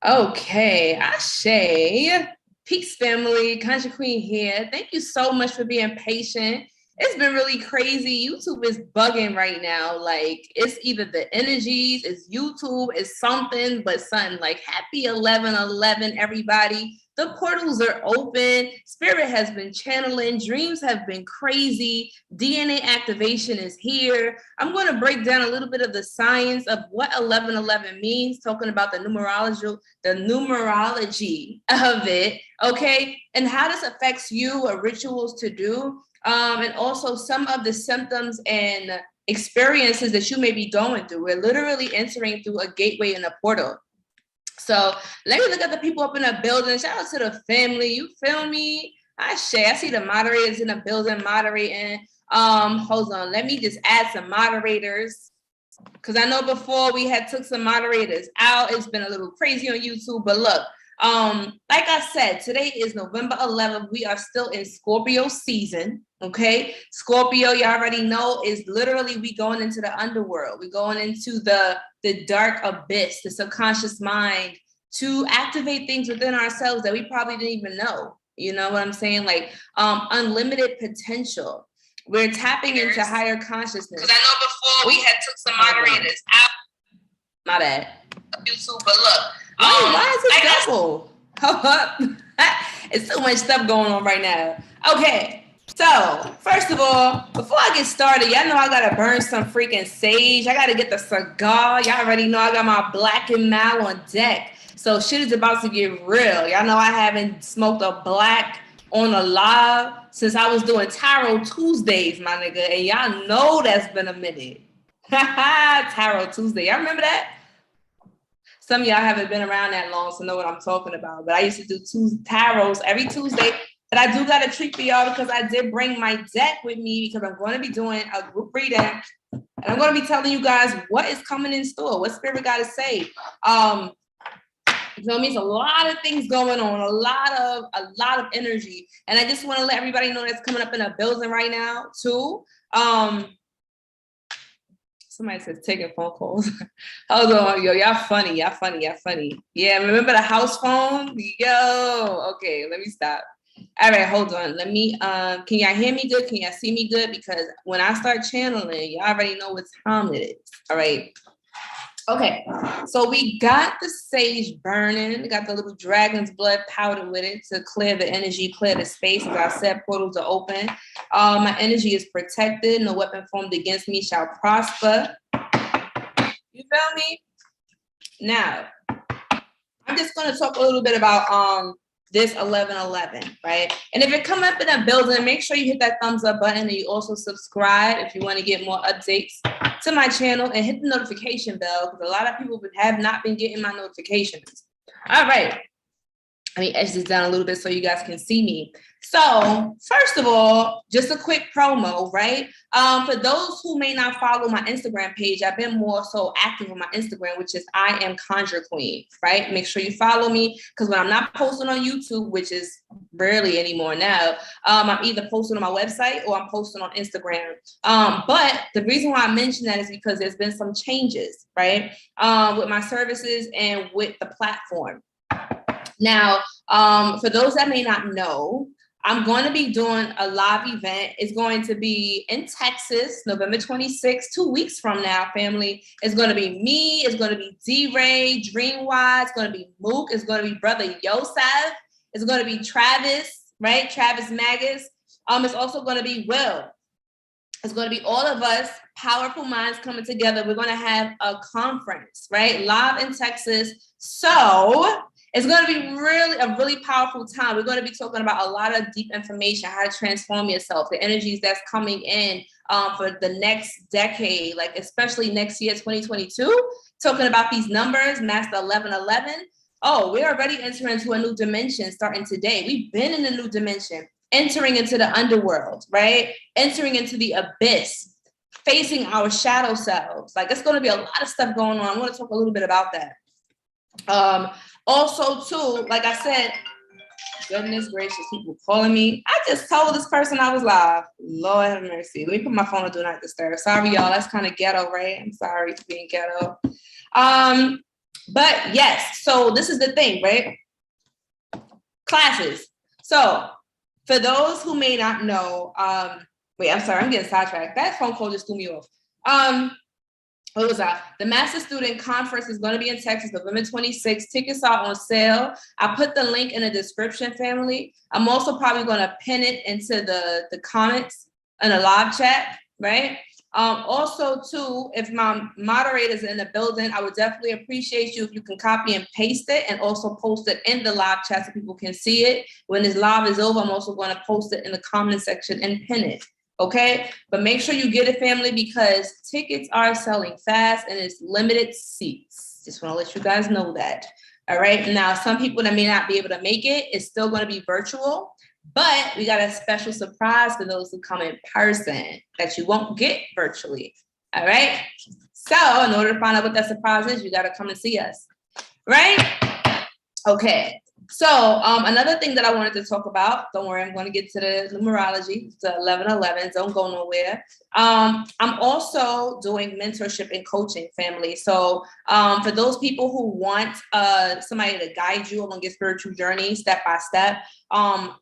Okay, Ashe. Peace, family. Conjure Queen here. Thank you so much for being patient. It's been really crazy. YouTube is bugging right now. Like, it's either the energies, it's YouTube, it's something, but something like happy 11/11, everybody. The portals are open. Spirit has been channeling. Dreams have been crazy. DNA activation is here. I'm going to break down a little bit of the science of what 11/11 means, talking about the numerology of it, okay, and how this affects you, or rituals to do, and also some of the symptoms and experiences that you may be going through. We're literally entering through a gateway and a portal. So let me look at the people up in the building. Shout out to the family. You feel me? I see the moderators in the building moderating. Hold on. Let me just add some moderators, because I know before we had took some moderators out. It's been a little crazy on YouTube, but look, like I said, today is November 11th. We are still in Scorpio season. Okay, Scorpio, you already know, is literally we going into the underworld. We're going into the dark abyss, the subconscious mind, to activate things within ourselves that we probably didn't even know. You know what I'm saying? Like unlimited potential. We're tapping into higher consciousness. Because I know before we had took some moderators out. My bad. YouTube, but look. Why is it double? Hold up. It's so much stuff going on right now. Okay. So, first of all, before I get started, y'all know I gotta burn some freaking sage. I gotta get the cigar. Y'all already know I got my black and mal on deck. So shit is about to get real. Y'all know I haven't smoked a black on a live since I was doing Tarot Tuesdays, my nigga. And y'all know that's been a minute. Tarot Tuesday. Y'all remember that? Some of y'all haven't been around that long to know what I'm talking about. But I used to do tarots every Tuesday. But I do got a treat for y'all because I did bring my deck with me, because I'm going to be doing a group reading. And I'm going to be telling you guys what is coming in store, what Spirit got to say. You know what I mean? It's a lot of things going on, a lot of energy. And I just want to let everybody know that's coming up in a building right now, too. Somebody says taking phone calls. Hold on, yo, y'all funny. Yeah, remember the house phone? Yo, okay, let me stop. All right, hold on. Let me, can y'all hear me good? Can y'all see me good? Because when I start channeling, y'all already know what time it is. All right. Okay, so we got the sage burning. We got the little dragon's blood powder with it to clear the energy, clear the space. As I said, portals are open. My energy is protected. No weapon formed against me shall prosper. You feel me? Now, I'm just going to talk a little bit about this 11/11, right? And if you come up in a building, make sure you hit that thumbs up button, and you also subscribe if you want to get more updates to my channel, and hit the notification bell, because a lot of people have not been getting my notifications. All right. Let me edge this down a little bit so you guys can see me. So first of all, just a quick promo, right? For those who may not follow my Instagram page, I've been more so active on my Instagram, which is I am Conjure Queen, right? Make sure you follow me, because when I'm not posting on YouTube, which is rarely anymore now, I'm either posting on my website or I'm posting on Instagram. But the reason why I mention that is because there's been some changes, right? With my services and with the platform. Now, for those that may not know, I'm going to be doing a live event. It's going to be in Texas, November 26th, 2 weeks from now, family. It's going to be me. It's going to be D-Ray, Dreamwise. It's going to be Mook. It's going to be Brother Yosef. It's going to be Travis, right? Travis Magus. It's also going to be Will. It's going to be all of us, powerful minds coming together. We're going to have a conference, right? Live in Texas. So it's going to be a really powerful time. We're going to be talking about a lot of deep information, how to transform yourself, the energies that's coming in for the next decade, like especially next year, 2022, talking about these numbers, Master 11/11. Oh, we're already entering into a new dimension starting today. We've been in a new dimension, entering into the underworld, right? Entering into the abyss, facing our shadow selves. Like, it's going to be a lot of stuff going on. I want to talk a little bit about that. Also, too, like I said, goodness gracious, people calling me. I just told this person I was live. Lord have mercy. Let me put my phone on Do Not Disturb. Sorry, y'all. That's kind of ghetto, right? I'm sorry for being ghetto. But yes, so this is the thing, right? Classes. So for those who may not know, wait, I'm sorry, I'm getting sidetracked. That phone call just threw me off. What was that? The Master Student Conference is going to be in Texas, November 26th. Tickets are on sale. I put the link in the description, family. I'm also probably going to pin it into the comments in a live chat, right? Also, too, if my moderators are in the building, I would definitely appreciate you if you can copy and paste it and also post it in the live chat so people can see it. When this live is over, I'm also going to post it in the comment section and pin it. Okay, but make sure you get it, family, because tickets are selling fast and it's limited seats. Just want to let you guys know that. All right, now some people that may not be able to make it, it's still going to be virtual, but we got a special surprise for those who come in person that you won't get virtually. All right, so in order to find out what that surprise is, you got to come and see us, right? Okay. So another thing that I wanted to talk about, don't worry, I'm going to get to the numerology, the 1111, don't go nowhere. I'm also doing mentorship and coaching, family. So for those people who want somebody to guide you along your spiritual journey, step by step, I'm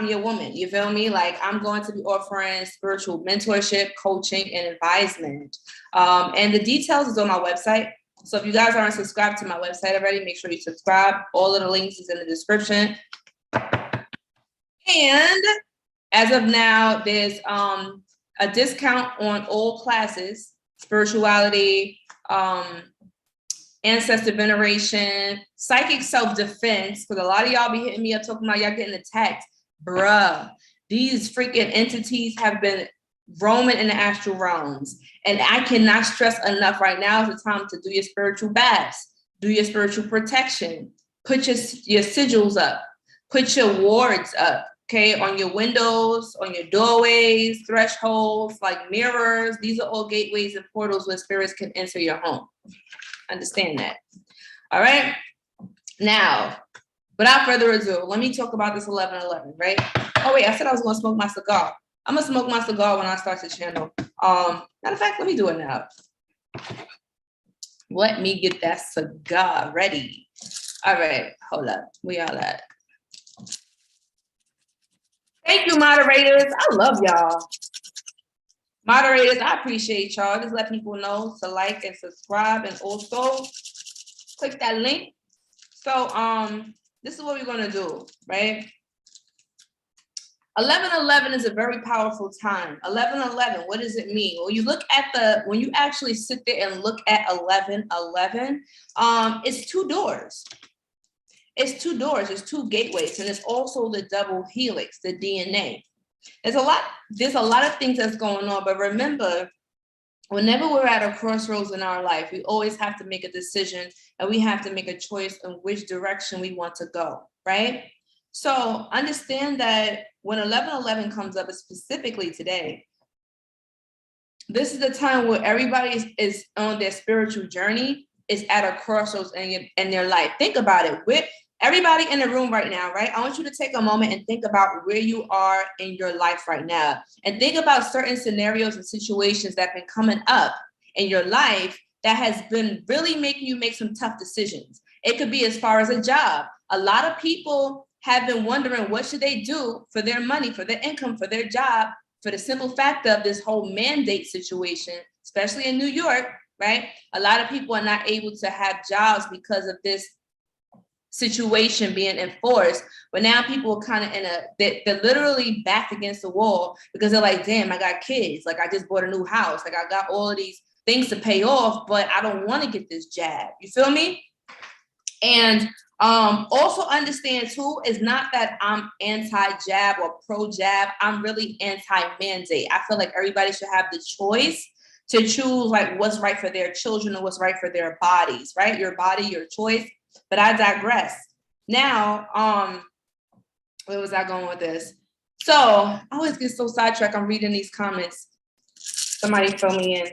your woman, you feel me? Like I'm going to be offering spiritual mentorship, coaching, and advisement. And the details is on my website. So if you guys aren't subscribed to my website already, make sure you subscribe. All of the links is in the description. And as of now, there's a discount on all classes, spirituality, ancestor veneration, psychic self-defense, because a lot of y'all be hitting me up talking about y'all getting attacked. Bruh, these freaking entities have been roaming in the astral realms. And I cannot stress enough right now is the time to do your spiritual baths, do your spiritual protection, put your sigils up, put your wards up, okay, on your windows, on your doorways, thresholds, like mirrors. These are all gateways and portals where spirits can enter your home. Understand that. All right. Now, without further ado, let me talk about this 1111, right? Oh, wait, I said I was going to smoke my cigar. I'm going to smoke my cigar when I start the channel. Matter of fact, let me do it now. Let me get that cigar ready. All right, hold up. We all at? Thank you, moderators. I love y'all. Moderators, I appreciate y'all. Just let people know to like and subscribe and also click that link. So this is what we're going to do, right? 1111 is a very powerful time. 1111, what does it mean? When you look at when you actually sit there and look at 1111, it's two doors. It's two doors, it's two gateways, and it's also the double helix, the DNA. There's a lot of things that's going on, but remember, whenever we're at a crossroads in our life, we always have to make a decision and we have to make a choice in which direction we want to go, right? So understand that when 1111 comes up, specifically today, this is the time where everybody is on their spiritual journey, is at a crossroads in their life. Think about it. With everybody in the room right now, right? I want you to take a moment and think about where you are in your life right now. And think about certain scenarios and situations that have been coming up in your life that has been really making you make some tough decisions. It could be as far as a job. A lot of people have been wondering what should they do for their money, for their income, for their job, for the simple fact of this whole mandate situation, especially in New York, right? A lot of people are not able to have jobs because of this situation being enforced. But now people are kind of they're literally backed against the wall because they're like, damn, I got kids. Like I just bought a new house. Like I got all of these things to pay off, but I don't want to get this jab. You feel me? And also understand too, is not that I'm anti-jab or pro-jab. I'm really anti-mandate. I feel like everybody should have the choice to choose like what's right for their children and what's right for their bodies, right? Your body, your choice. But I digress. Now, where was I going with this? So I always get so sidetracked. I'm reading these comments. Somebody fill me in.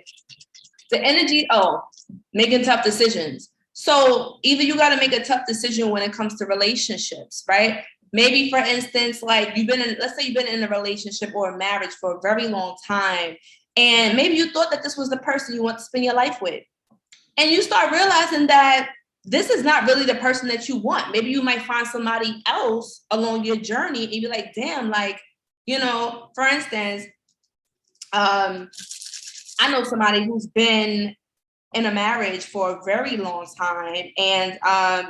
The energy, making tough decisions. So either you got to make a tough decision when it comes to relationships, right? Maybe, for instance, like let's say you've been in a relationship or a marriage for a very long time, and maybe you thought that this was the person you want to spend your life with. And you start realizing that this is not really the person that you want. Maybe you might find somebody else along your journey and be like, damn, like, you know, for instance, I know somebody who's been in a marriage for a very long time, and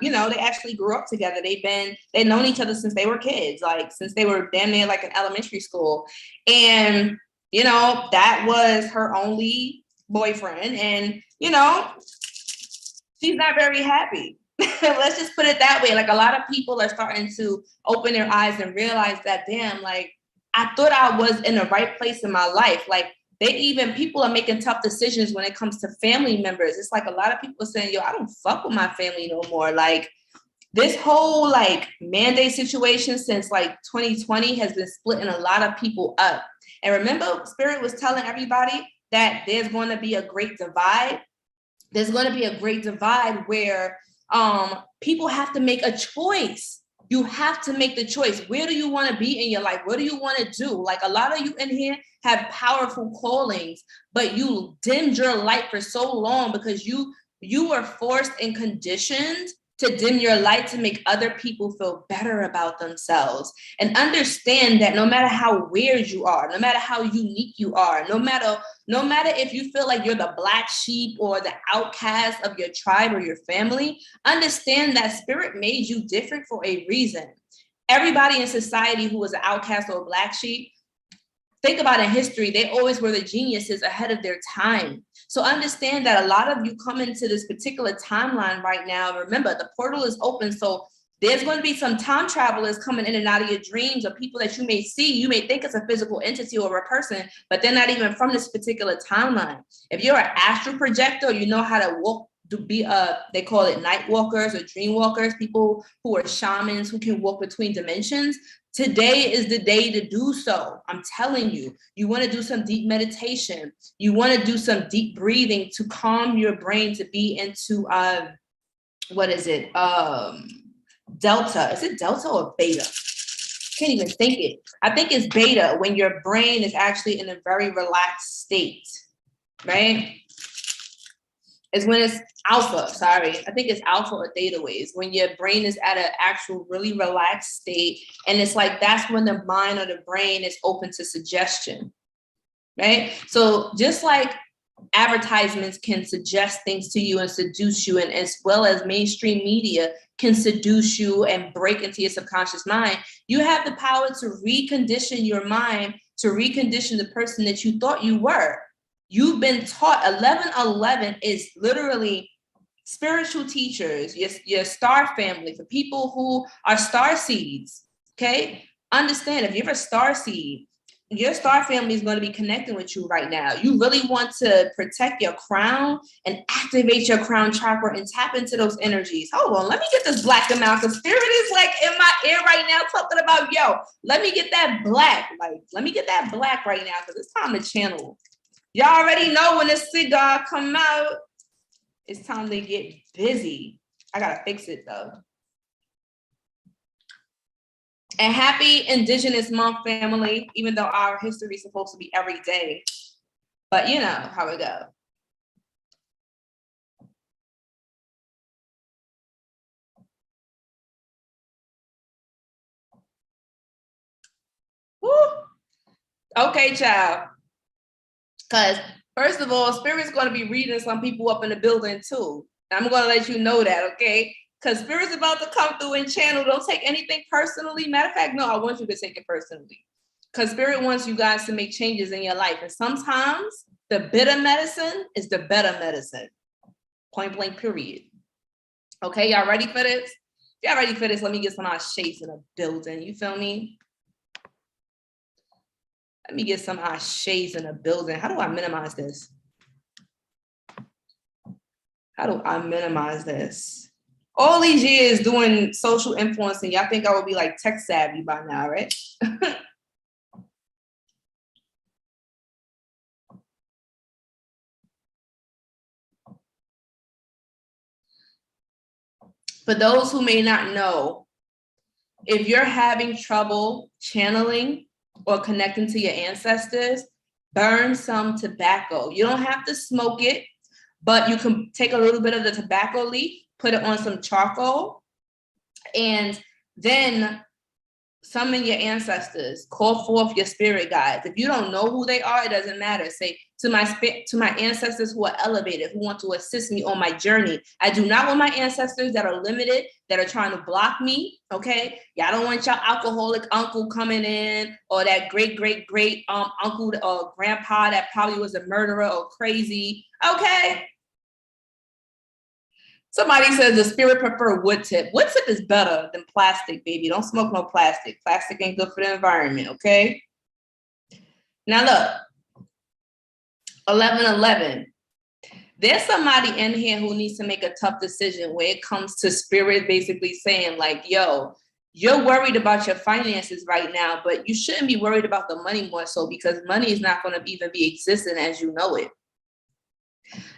you know, they actually grew up together. They've known each other since they were kids, like since they were damn near like in elementary school. And you know, that was her only boyfriend, and you know, she's not very happy. Let's just put it that way. Like a lot of people are starting to open their eyes and realize that, damn, like I thought I was in the right place in my life. Like people are making tough decisions when it comes to family members. It's like a lot of people saying, yo, I don't fuck with my family no more. Like this whole like mandate situation since like 2020 has been splitting a lot of people up. And remember, Spirit was telling everybody that there's going to be a great divide. There's going to be a great divide where people have to make a choice. You have to make the choice. Where do you want to be in your life? What do you want to do? Like a lot of you in here have powerful callings, but you dimmed your light for so long because you were forced and conditioned to dim your light to make other people feel better about themselves. And understand that no matter how weird you are, no matter how unique you are, no matter if you feel like you're the black sheep or the outcast of your tribe or your family, understand that Spirit made you different for a reason. Everybody in society who was an outcast or a black sheep, think about in history, they always were the geniuses ahead of their time. So understand that a lot of you come into this particular timeline right now. Remember, the portal is open. So there's going to be some time travelers coming in and out of your dreams, or people that you may see. You may think it's a physical entity or a person, but they're not even from this particular timeline. If you're an astral projector, you know how to walk, to be they call it night walkers or dream walkers, people who are shamans who can walk between dimensions. Today is the day to do so. I'm telling you, you want to do some deep meditation. You want to do some deep breathing to calm your brain to be into, what is it? Delta. Is it Delta or Beta? Can't even think it. I think it's Beta, when your brain is actually in a very relaxed state, right? It's when it's Alpha, sorry. I think it's Alpha or Theta waves, when your brain is at an actual really relaxed state. And it's like, that's when the mind or the brain is open to suggestion, right? So just like advertisements can suggest things to you and seduce you, and as well as mainstream media can seduce you and break into your subconscious mind, you have the power to recondition your mind, to recondition the person that you thought you were. You've been taught 1111 is literally spiritual teachers, your star family, for people who are star seeds. Okay, understand, if you're a star seed, your star family is going to be connecting with you right now. You really want to protect your crown and activate your crown chakra and tap into those energies. Hold on, let me get this black amount, because Spirit is like in my ear right now talking about, yo, let me get that black. Like, let me get that black right now, because it's time to channel. Y'all already know when the cigar come out, it's time to get busy. I gotta fix it though. And happy Indigenous Month, family, even though our history is supposed to be every day. But you know how it goes. Woo! Okay, child. Because first of all, Spirit's going to be reading some people up in the building too. I'm going to let you know that, okay? Because Spirit's about to come through and channel. Don't take anything personally. Matter of fact, no, I want you to take it personally. Because Spirit wants you guys to make changes in your life. And sometimes the bitter medicine is the better medicine. Point blank, period. Okay, y'all ready for this? If y'all ready for this, let me get some shades in the building. You feel me? Let me get some shades in the building. How do I minimize this? How do I minimize this? All these years doing social influencing, y'all think I would be like tech savvy by now, right? For those who may not know, if you're having trouble channeling or connecting to your ancestors, burn some tobacco. You don't have to smoke it, but you can take a little bit of the tobacco leaf, put it on some charcoal, and then summon your ancestors, call forth your spirit guides. If you don't know who they are, it doesn't matter. Say to my ancestors who are elevated, who want to assist me on my journey. I do not want my ancestors that are limited, that are trying to block me. Okay, y'all don't want your alcoholic uncle coming in, or that great uncle or grandpa that probably was a murderer or crazy. Okay. Somebody says the spirit prefer wood tip. Wood tip is better than plastic, baby. Don't smoke no plastic. Plastic ain't good for the environment, okay? Now look, 1111. There's somebody in here who needs to make a tough decision when it comes to spirit basically saying like, yo, you're worried about your finances right now, but you shouldn't be worried about the money more so, because money is not going to even be existing as you know it.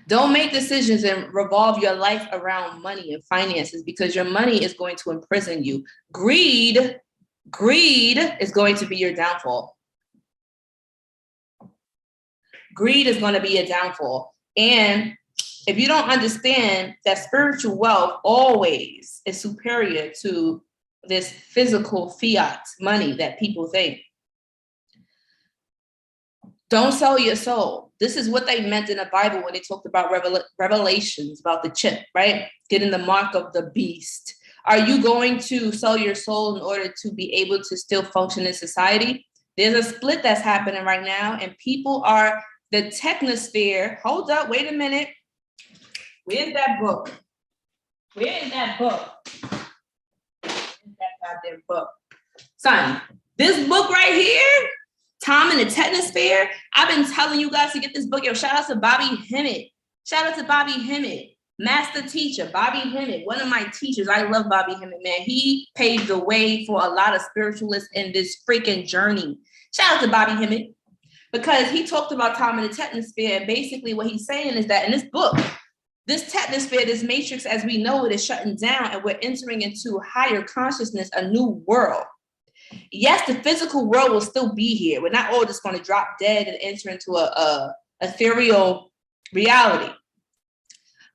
Don't make decisions and revolve your life around money and finances, because your money is going to imprison you. Greed is going to be your downfall. Greed is going to be a downfall. And if you don't understand that spiritual wealth always is superior to this physical fiat money that people think, don't sell your soul. This is what they meant in the Bible when they talked about revelations, about the chip, right? Getting the mark of the beast. Are you going to sell your soul in order to be able to still function in society? There's a split that's happening right now, and people are the technosphere. Hold up, wait a minute. Where's that book? Where is that book? Where's that goddamn book? Son, this book right here, Tom and the Technosphere. I've been telling you guys to get this book. Yo, shout out to Bobby Hemmett. Shout out to Bobby Hemmett, master teacher, Bobby Hemmett, one of my teachers. I love Bobby Hemmett, man. He paved the way for a lot of spiritualists in this freaking journey. Shout out to Bobby Hemmett, because he talked about Tom and the Technosphere, and basically what he's saying is that in this book, this technosphere, this matrix as we know it, is shutting down, and we're entering into higher consciousness, a new world. Yes, the physical world will still be here. We're not all just going to drop dead and enter into a ethereal reality.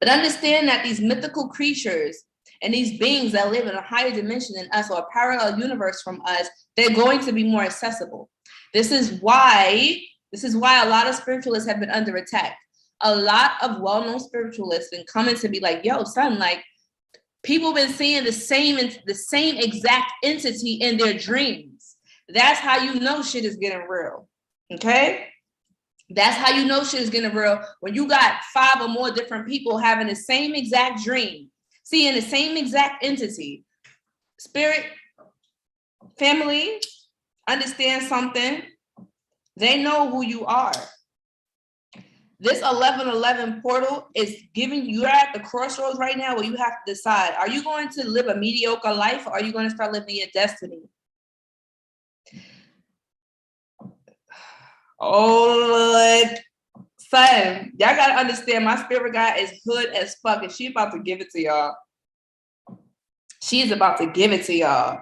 But understand that these mythical creatures and these beings that live in a higher dimension than us, or a parallel universe from us, they're going to be more accessible. This is why a lot of spiritualists have been under attack. A lot of well-known spiritualists been coming to be like, yo, son, like, people been seeing the same exact entity in their dreams. That's how you know shit is getting real, okay? That's how you know shit is getting real, when you got 5 or more different people having the same exact dream, seeing the same exact entity. Spirit family, understand something. They know who you are. This 1111 portal is giving you, you're at the crossroads right now where you have to decide, are you going to live a mediocre life, or are you going to start living your destiny? Oh, Lord. Son, y'all got to understand, my spirit guide is hood as fuck, and she about to give it to y'all. She's about to give it to y'all.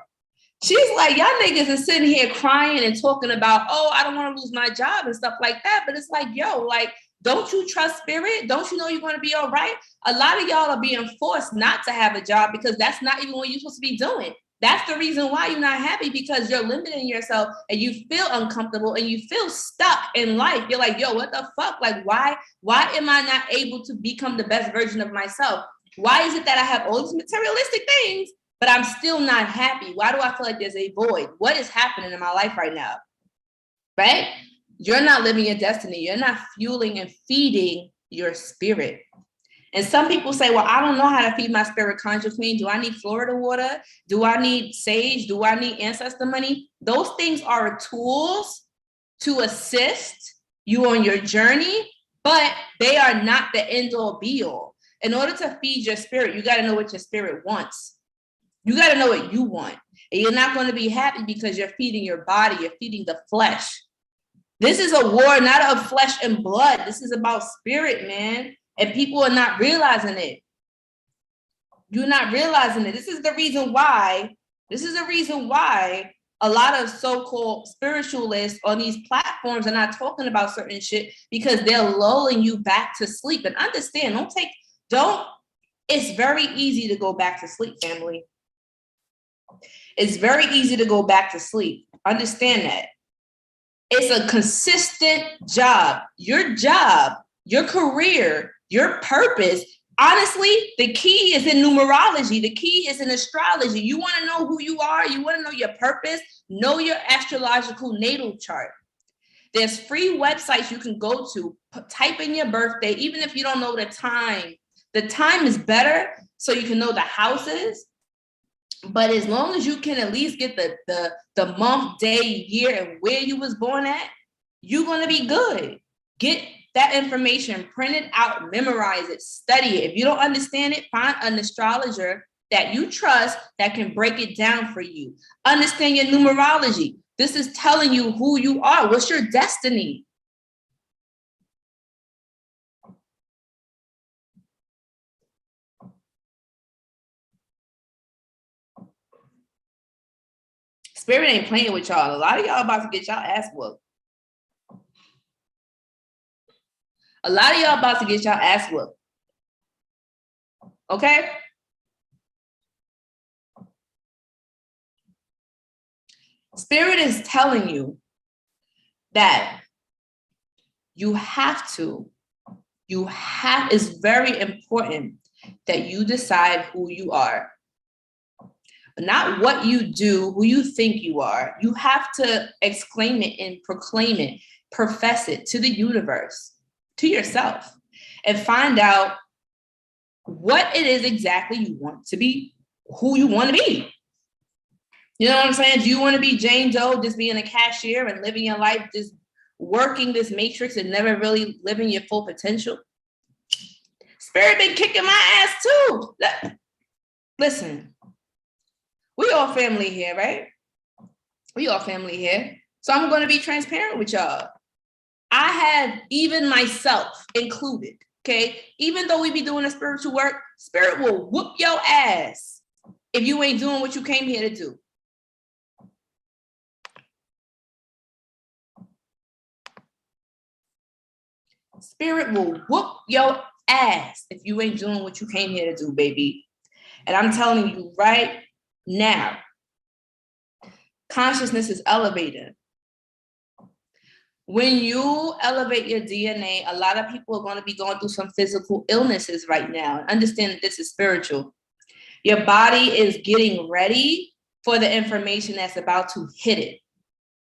She's like, y'all niggas are sitting here crying and talking about, oh, I don't want to lose my job and stuff like that. But it's like, yo, like, don't you trust spirit? Don't you know you're going to be all right? A lot of y'all are being forced not to have a job, because that's not even what you're supposed to be doing. That's the reason why you're not happy, because you're limiting yourself and you feel uncomfortable and you feel stuck in life. You're like, yo, what the fuck? Like, why am I not able to become the best version of myself? Why is it that I have all these materialistic things, but I'm still not happy? Why do I feel like there's a void? What is happening in my life right now? Right? You're not living your destiny. You're not fueling and feeding your spirit. And some people say, well, I don't know how to feed my spirit, Conjure Queen. Do I need Florida water? Do I need sage? Do I need ancestor money? Those things are tools to assist you on your journey, but they are not the end all be all. In order to feed your spirit, you got to know what your spirit wants. You got to know what you want. And you're not going to be happy because you're feeding your body. You're feeding the flesh. This is a war, not of flesh and blood. This is about spirit, man. And people are not realizing it. You're not realizing it. This is the reason why a lot of so-called spiritualists on these platforms are not talking about certain shit because they're lulling you back to sleep. And understand, it's very easy to go back to sleep, family. It's very easy to go back to sleep. Understand that. It's a consistent job, your career, your purpose. Honestly, the key is in numerology. The key is in astrology. You want to know who you are. You want to know your purpose. Know your astrological natal chart. There's free websites you can go to. Type in your birthday, even if you don't know the time. The time is better so you can know the houses. But as long as you can at least get the month, day, year, and where you was born at, you're going to be good. Get that information, print it out, memorize it, study it. If you don't understand it, find an astrologer that you trust that can break it down for you. Understand your numerology. This is telling you who you are. What's your destiny? Spirit ain't playing with y'all. A lot of y'all about to get y'all ass whooped. A lot of y'all about to get y'all ass whooped. Okay? Spirit is telling you that it's very important that you decide who you are. Not what you do, who you think you are. You have to exclaim it and proclaim it, profess it to the universe, to yourself, and find out what it is exactly you want to be, who you want to be. You know what I'm saying? Do you want to be Jane Doe, just being a cashier and living your life, just working this matrix and never really living your full potential? Spirit been kicking my ass too. Listen, we all family here, right? We all family here. So I'm going to be transparent with y'all. I have even myself included, okay? Even though we be doing a spiritual work, Spirit will whoop your ass if you ain't doing what you came here to do. Spirit will whoop your ass if you ain't doing what you came here to do, baby. And I'm telling you right now, consciousness is elevated. When you elevate your DNA, a lot of people are going to be going through some physical illnesses right now. Understand that this is spiritual. Your body is getting ready for the information that's about to hit it.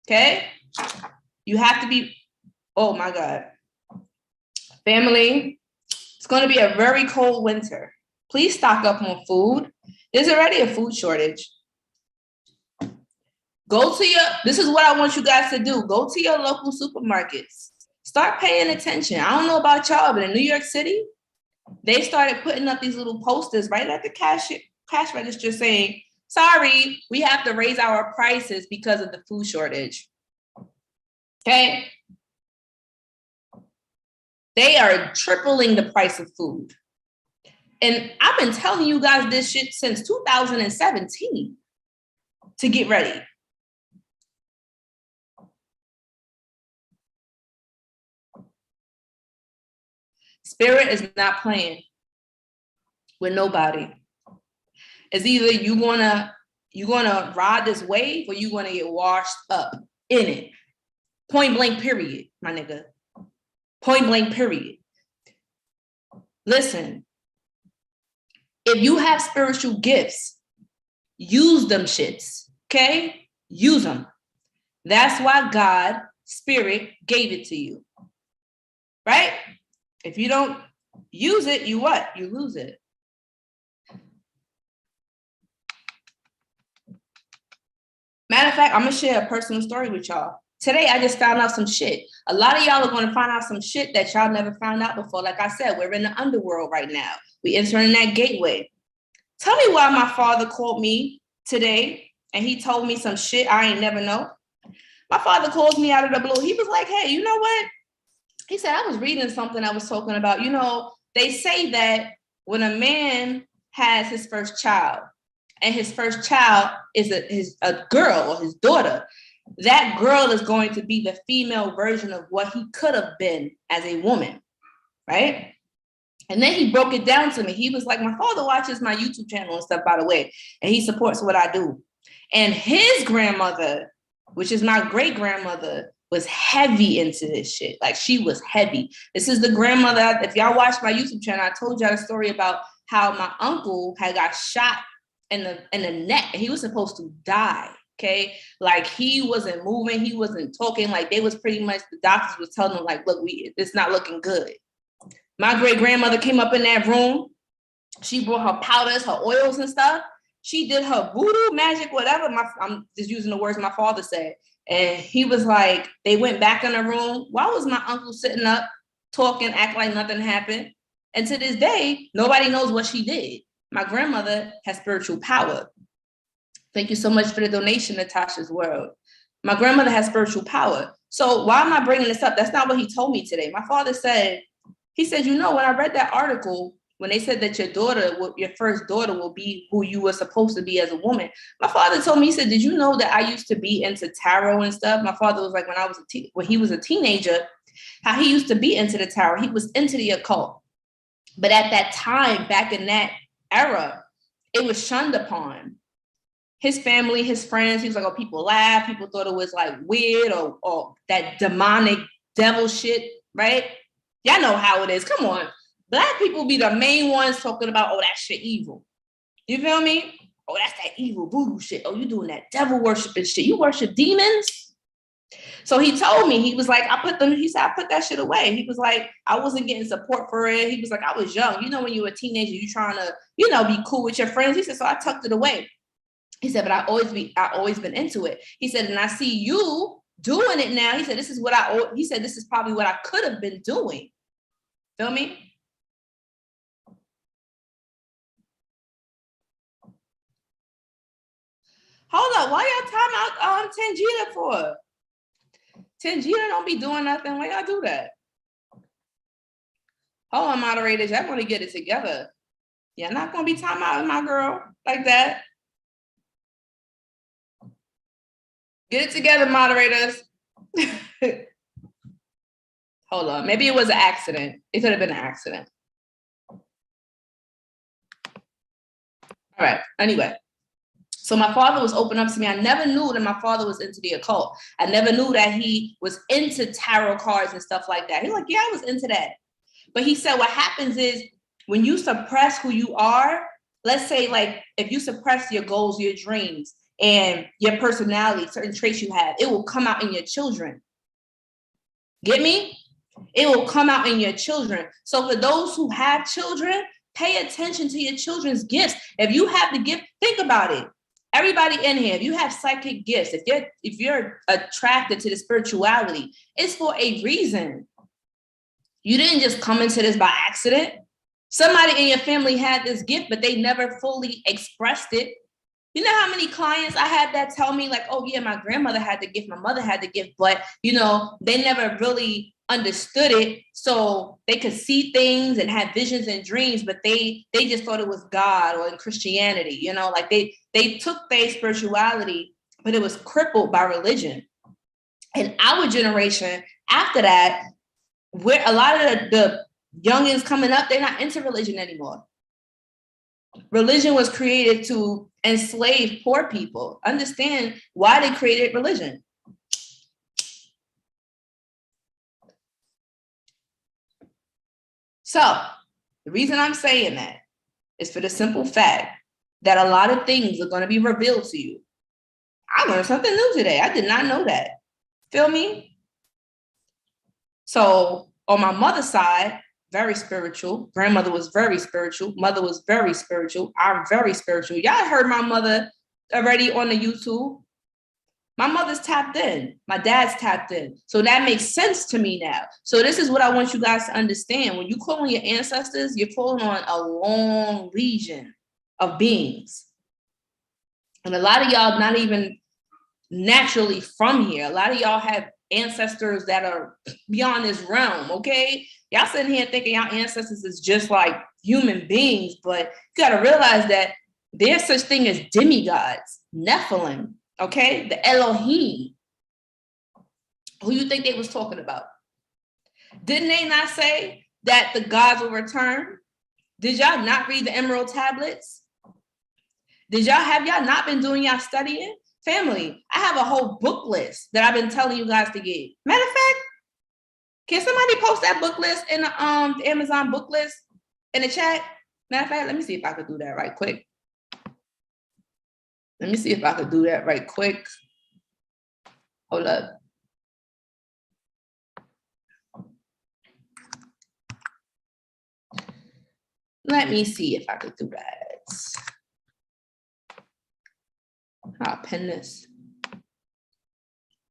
Okay? You have to be, oh my God. Family, it's going to be a very cold winter. Please stock up on food. There's already a food shortage. This is what I want you guys to do. Go to your local supermarkets. Start paying attention. I don't know about y'all, but in New York City, they started putting up these little posters right at the cash register saying, sorry, we have to raise our prices because of the food shortage. Okay? They are tripling the price of food. And I've been telling you guys this shit since 2017 to get ready. Spirit is not playing with nobody. It's either you gonna ride this wave or you gonna get washed up in it. Point blank, period, my nigga. Point blank, period. Listen, if you have spiritual gifts, use them shits, okay? Use them. That's why God, Spirit, gave it to you, right? If you don't use it, you what? You lose it. Matter of fact, I'm going to share a personal story with y'all. Today, I just found out some shit. A lot of y'all are going to find out some shit that y'all never found out before. Like I said, we're in the underworld right now. We entering that gateway. Tell me why my father called me today and he told me some shit I ain't never know. My father calls me out of the blue. He was like, hey, you know what? He said, I was reading something I was talking about. You know, they say that when a man has his first child, and his first child is a girl or his daughter, that girl is going to be the female version of what he could have been as a woman, right? And then he broke it down to me. He was like, my father watches my YouTube channel and stuff, by the way, and he supports what I do. And his grandmother, which is my great grandmother, was heavy into this shit. Like, she was heavy. This is the grandmother. If y'all watch my YouTube channel, I told y'all a story about how my uncle had got shot in the neck, and he was supposed to die. Okay, like, he wasn't moving, he wasn't talking. Like, they was pretty much, the doctors was telling him, like, look, it's not looking good. My great grandmother came up in that room. She brought her powders, her oils and stuff. She did her voodoo magic, whatever. I'm just using the words my father said. And he was like, they went back in the room. Why was my uncle sitting up, talking, act like nothing happened? And to this day, nobody knows what she did. My grandmother has spiritual power. Thank you so much for the donation, Natasha's World. My grandmother has spiritual power. So why am I bringing this up? That's not what he told me today. My father said, he said, you know, when I read that article, when they said that your first daughter will be who you were supposed to be as a woman, my father told me, he said, did you know that I used to be into tarot and stuff? My father was like, when he was a teenager, how he used to be into the tarot. He was into the occult. But at that time, back in that era, it was shunned upon. His family, his friends, he was like, oh, people laugh. People thought it was like weird or that demonic devil shit, right? Y'all know how it is. Come on. Black people be the main ones talking about, oh, that shit evil. You feel me? Oh, that's that evil voodoo shit. Oh, you doing that devil worshiping shit. You worship demons? So he told me, he was like, I put that shit away. He was like, I wasn't getting support for it. He was like, I was young. You know, when you were a teenager, you trying to, be cool with your friends. He said, so I tucked it away. He said, but I always been into it. He said, and I see you doing it now. He said, this is probably what I could have been doing. Feel me? Hold up, why y'all time out Tangina for? Tangina don't be doing nothing. Why y'all do that? Hold on, moderators, y'all want to get it together. Y'all not gonna be time out with my girl like that. Get it together, moderators. Hold on, maybe it was an accident. It could have been an accident. All right, anyway. So my father was open up to me. I never knew that my father was into the occult. I never knew that he was into tarot cards and stuff like that. He's like, yeah, I was into that. But he said what happens is when you suppress who you are, let's say like if you suppress your goals, your dreams, and your personality, certain traits you have, it will come out in your children. Get me? It will come out in your children. So for those who have children, pay attention to your children's gifts. If you have the gift, think about it. Everybody in here, if you have psychic gifts, if you're attracted to the spirituality, it's for a reason. You didn't just come into this by accident. Somebody in your family had this gift, but they never fully expressed it. You know how many clients I had that tell me like, oh yeah, my grandmother had the gift, my mother had the gift, but they never really understood it. So they could see things and have visions and dreams, but they just thought it was God or in Christianity, like they took their spirituality, but it was crippled by religion. And our generation after that, where a lot of the youngins coming up, they're not into religion anymore. Religion was created to enslave poor people. Understand why they created religion. So the reason I'm saying that is for the simple fact that a lot of things are going to be revealed to you. I learned something new today. I did not know that. Feel me? So on my mother's side, very spiritual. Grandmother was very spiritual. Mother was very spiritual. I'm very spiritual. Y'all heard my mother already on the YouTube. My mother's tapped in. My dad's tapped in. So that makes sense to me now. So this is what I want you guys to understand. When you call on your ancestors, you're calling on a long legion of beings. And a lot of y'all not even naturally from here. A lot of y'all have ancestors that are beyond this realm, okay? Y'all sitting here thinking y'all ancestors is just like human beings, but you gotta realize that There's such thing as demigods, Nephilim, okay? The Elohim. Who you think they was talking about? Didn't they not say that the gods will return? Did y'all not read the Emerald Tablets? Have y'all not been doing y'all studying? Family, I have a whole book list that I've been telling you guys to get. Matter of fact, can somebody post that book list in the Amazon book list in the chat? Matter of fact, let me see if I could do that right quick. Let me see if I could do that right quick. Hold up. Let me see if I could do that. I'll pin this.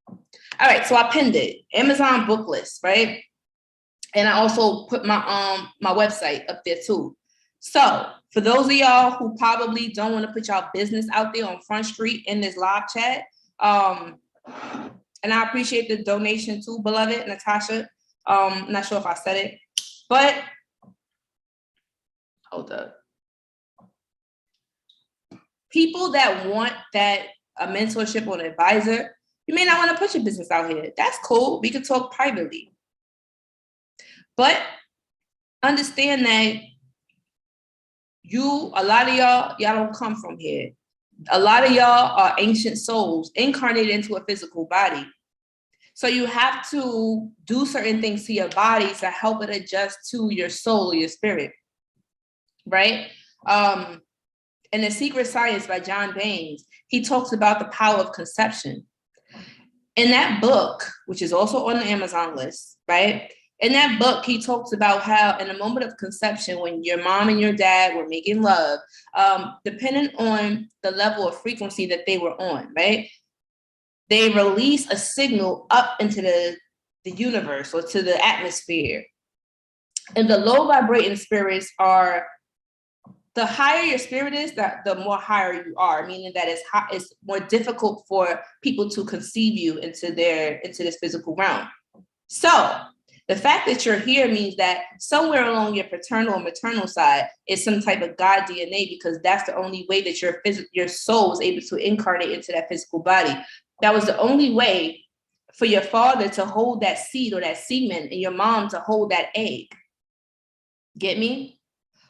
All right, so I pinned it. Amazon book list, right? And I also put my my website up there too. So for those of y'all who probably don't want to put y'all business out there on Front Street in this live chat, and I appreciate the donation too, beloved Natasha. I'm not sure if I said it, but hold up. People that want that a mentorship or an advisor, you may not want to put your business out here. That's cool. We can talk privately. But understand that a lot of y'all don't come from here. A lot of y'all are ancient souls incarnated into a physical body. So you have to do certain things to your body to help it adjust to your soul or your spirit, right? In The Secret Science by John Baines, he talks about the power of conception. In that book, which is also on the Amazon list, right? In that book, he talks about how in the moment of conception, when your mom and your dad were making love, depending on the level of frequency that they were on, right? They release a signal up into the universe or to the atmosphere. And the low vibrating spirits are, the higher your spirit is, the more higher you are, meaning that it's more difficult for people to conceive you into this physical realm. So the fact that you're here means that somewhere along your paternal or maternal side is some type of God DNA, because that's the only way that your soul was able to incarnate into that physical body. That was the only way for your father to hold that seed or that semen and your mom to hold that egg. Get me?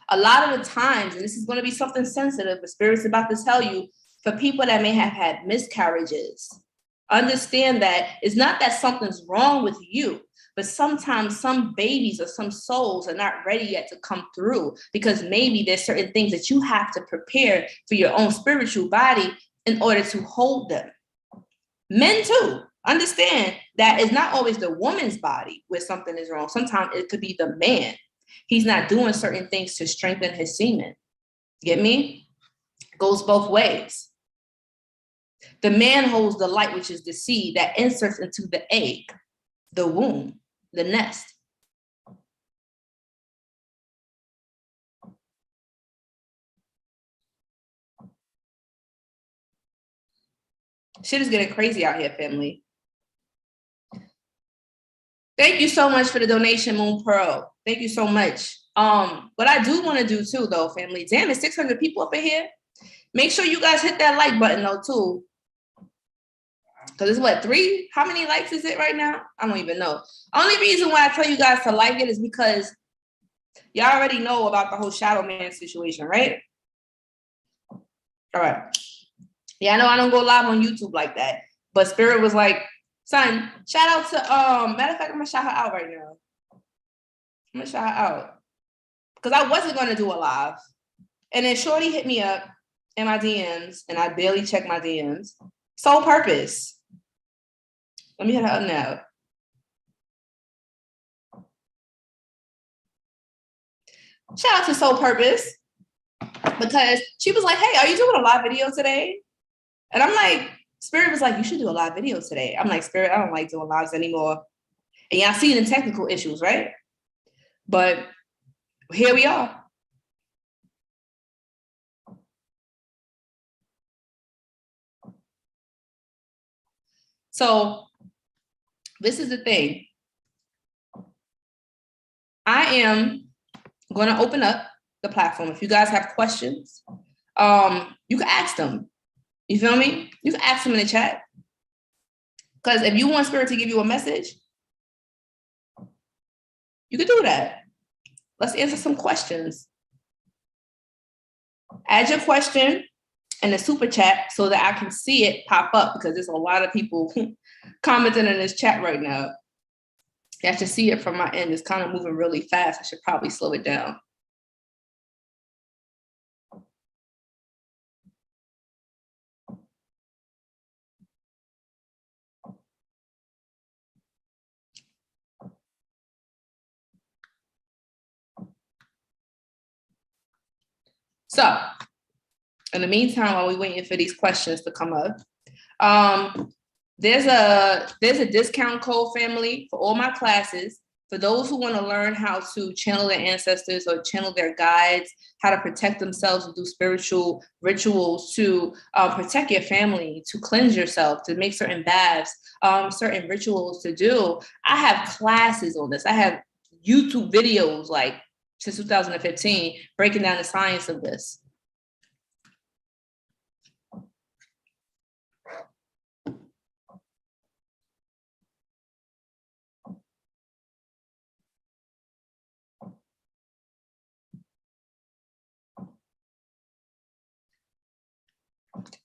A lot of the times, and this is going to be something sensitive, but Spirit's about to tell you, for people that may have had miscarriages, understand that it's not that something's wrong with you, but sometimes some babies or some souls are not ready yet to come through, because maybe there's certain things that you have to prepare for your own spiritual body in order to hold them. Men too. Understand that it's not always the woman's body where something is wrong. Sometimes it could be the man. He's not doing certain things to strengthen his semen. Get me? Goes both ways. The man holds the light, which is the seed that inserts into the egg, the womb, the nest. Shit is getting crazy out here, family. Thank you so much for the donation, Moon Pearl. Thank you so much. What I do want to do too, though, family, damn, it's 600 people up in here. Make sure you guys hit that like button, though, too. Because it's what, 3? How many likes is it right now? I don't even know. Only reason why I tell you guys to like it is because y'all already know about the whole shadow man situation, right? All right. Yeah, I know I don't go live on YouTube like that. But Spirit was like, son, shout out to, matter of fact, I'm going to shout her out right now. I'm going to shout her out. Because I wasn't going to do a live. And then Shorty hit me up in my DMs, and I barely check my DMs. Soul Purpose. Let me hit her up now. Shout out to Soul Purpose, because she was like, hey, are you doing a live video today? And I'm like, Spirit was like, you should do a live video today. I'm like, Spirit, I don't like doing lives anymore. And y'all see the technical issues, right? But here we are. So this is the thing. I am going to open up the platform. If you guys have questions, you can ask them. You feel me? You can ask them in the chat. Because if you want spirit to give you a message, you can do that. Let's answer some questions. Add your question in the super chat so that I can see it pop up, because there's a lot of people commenting in this chat right now. You have to see it from my end. It's kind of moving really fast. I should probably slow it down. So, in the meantime, while we're waiting for these questions to come up, there's a discount code, family, for all my classes. For those who want to learn how to channel their ancestors or channel their guides, how to protect themselves and do spiritual rituals to protect your family, to cleanse yourself, to make certain baths, certain rituals to do. I have classes on this. I have YouTube videos like since 2015 breaking down the science of this.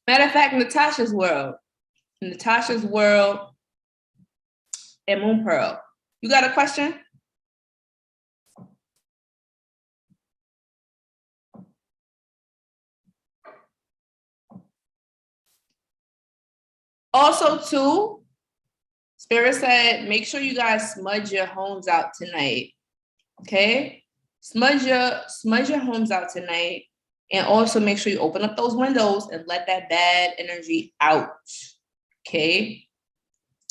Matter of fact, Natasha's world and Moon Pearl. You got a question? Also, too, Spirit said, make sure you guys smudge your homes out tonight. Okay? Smudge your homes out tonight. And also make sure you open up those windows and let that bad energy out. Okay?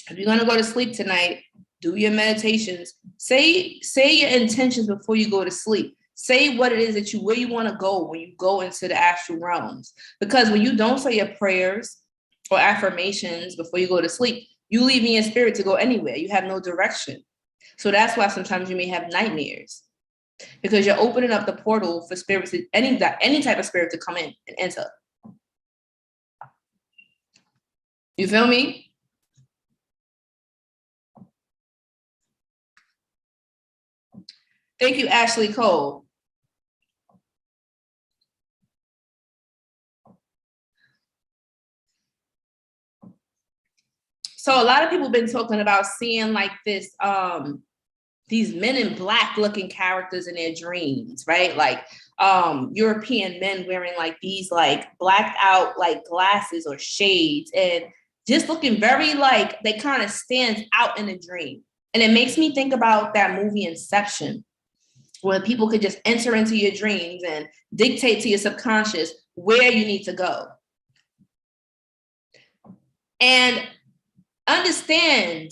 If you're gonna go to sleep tonight, do your meditations. Say your intentions before you go to sleep. Say what it is that where you want to go when you go into the astral realms. Because when you don't say your prayers or affirmations before you go to sleep, you leave in your spirit to go anywhere. You have no direction. So that's why sometimes you may have nightmares, because you're opening up the portal for spirits, any type of spirit to come in and enter. You feel me? Thank you, Ashley Cole. So a lot of people have been talking about seeing like this, these men in black looking characters in their dreams, right? Like European men wearing like these like blacked out like glasses or shades, and just looking very like they kind of stand out in a dream. And it makes me think about that movie Inception, where people could just enter into your dreams and dictate to your subconscious where you need to go. And understand,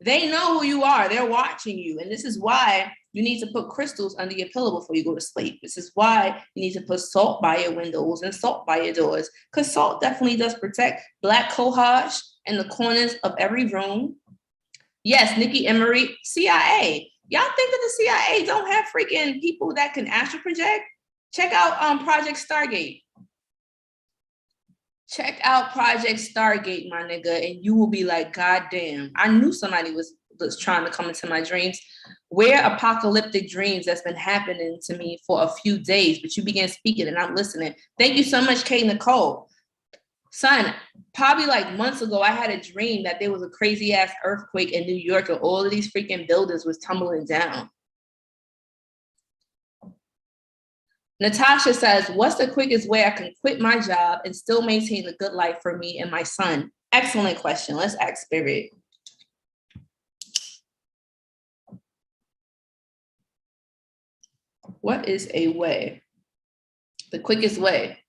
they know who you are. They're watching you. And this is why you need to put crystals under your pillow before you go to sleep. This is why you need to put salt by your windows and salt by your doors, because salt definitely does protect. Black cohosh in the corners of every room. Yes, Nikki Emery, CIA. Y'all think that the CIA don't have freaking people that can astral project? Check out Project Stargate. Check out Project Stargate, my nigga, and you will be like, God damn, I knew somebody was trying to come into my dreams. Where apocalyptic dreams that's been happening to me for a few days, but you began speaking and I'm listening. Thank you so much, Kay Nicole. Son, probably like months ago, I had a dream that there was a crazy ass earthquake in New York and all of these freaking buildings was tumbling down. Natasha says, what's the quickest way I can quit my job and still maintain a good life for me and my son? Excellent question. Let's ask Spirit. What is a way? The quickest way.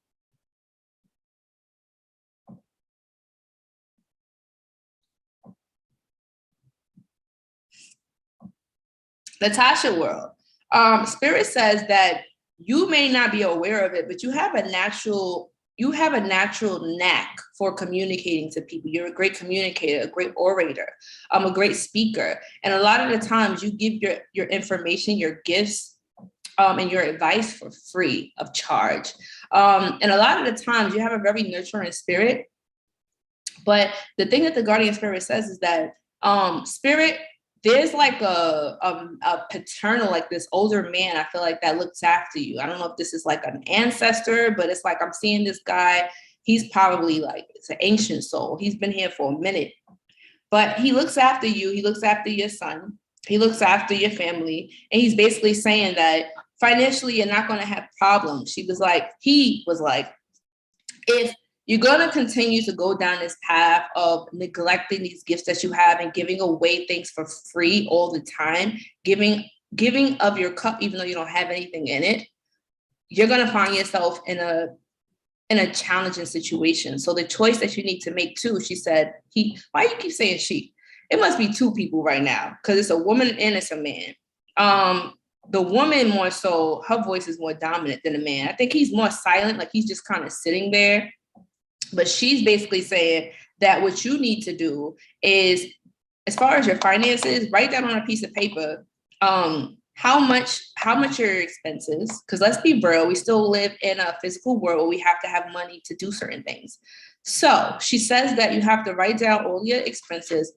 Natasha world. Spirit says that you may not be aware of it, but you have a natural knack for communicating to people. You're a great communicator, a great orator, a great speaker. And a lot of the times you give your information, your gifts, and your advice for free of charge. And a lot of the times you have a very nurturing spirit. But the thing that the guardian spirit says is that spirit, there's like a paternal, like this older man, I feel like, that looks after you. I don't know if this is like an ancestor, but it's like I'm seeing this guy. He's probably like, it's an ancient soul. He's been here for a minute. But he looks after you. He looks after your son. He looks after your family. And he's basically saying that financially, you're not going to have problems. He was like, if you're going to continue to go down this path of neglecting these gifts that you have and giving away things for free all the time, giving of your cup, even though you don't have anything in it, you're going to find yourself in a challenging situation. So the choice that you need to make too, she said, why you keep saying she? It must be two people right now, because it's a woman and it's a man. The woman more so, her voice is more dominant than the man. I think he's more silent, like he's just kind of sitting there. But she's basically saying that what you need to do is, as far as your finances, write down on a piece of paper, how much your expenses, because let's be real, we still live in a physical world where we have to have money to do certain things. So she says that you have to write down all your expenses,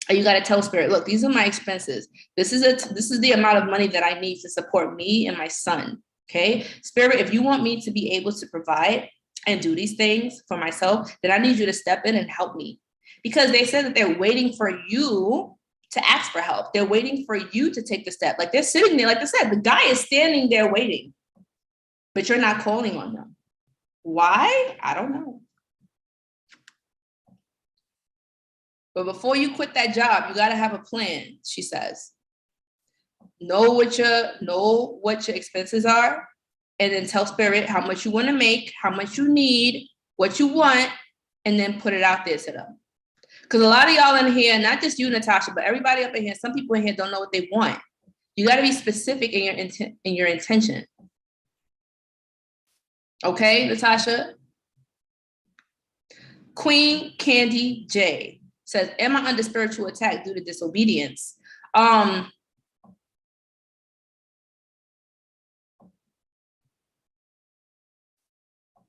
and you got to tell spirit, look, these are my expenses. This is the amount of money that I need to support me and my son. Okay, spirit, if you want me to be able to provide and do these things for myself, then I need you to step in and help me. Because they said that they're waiting for you to ask for help. They're waiting for you to take the step. Like they're sitting there, like I said, the guy is standing there waiting, but you're not calling on them. Why? I don't know. But before you quit that job, you got to have a plan, she says. Know what your expenses are, and then tell spirit how much you want to make, how much you need, what you want, and then put it out there to them. Because a lot of y'all in here, not just you, Natasha, but everybody up in here, some people in here don't know what they want. You got to be specific in your intention. Okay, Natasha? Queen Candy J says, am I under spiritual attack due to disobedience?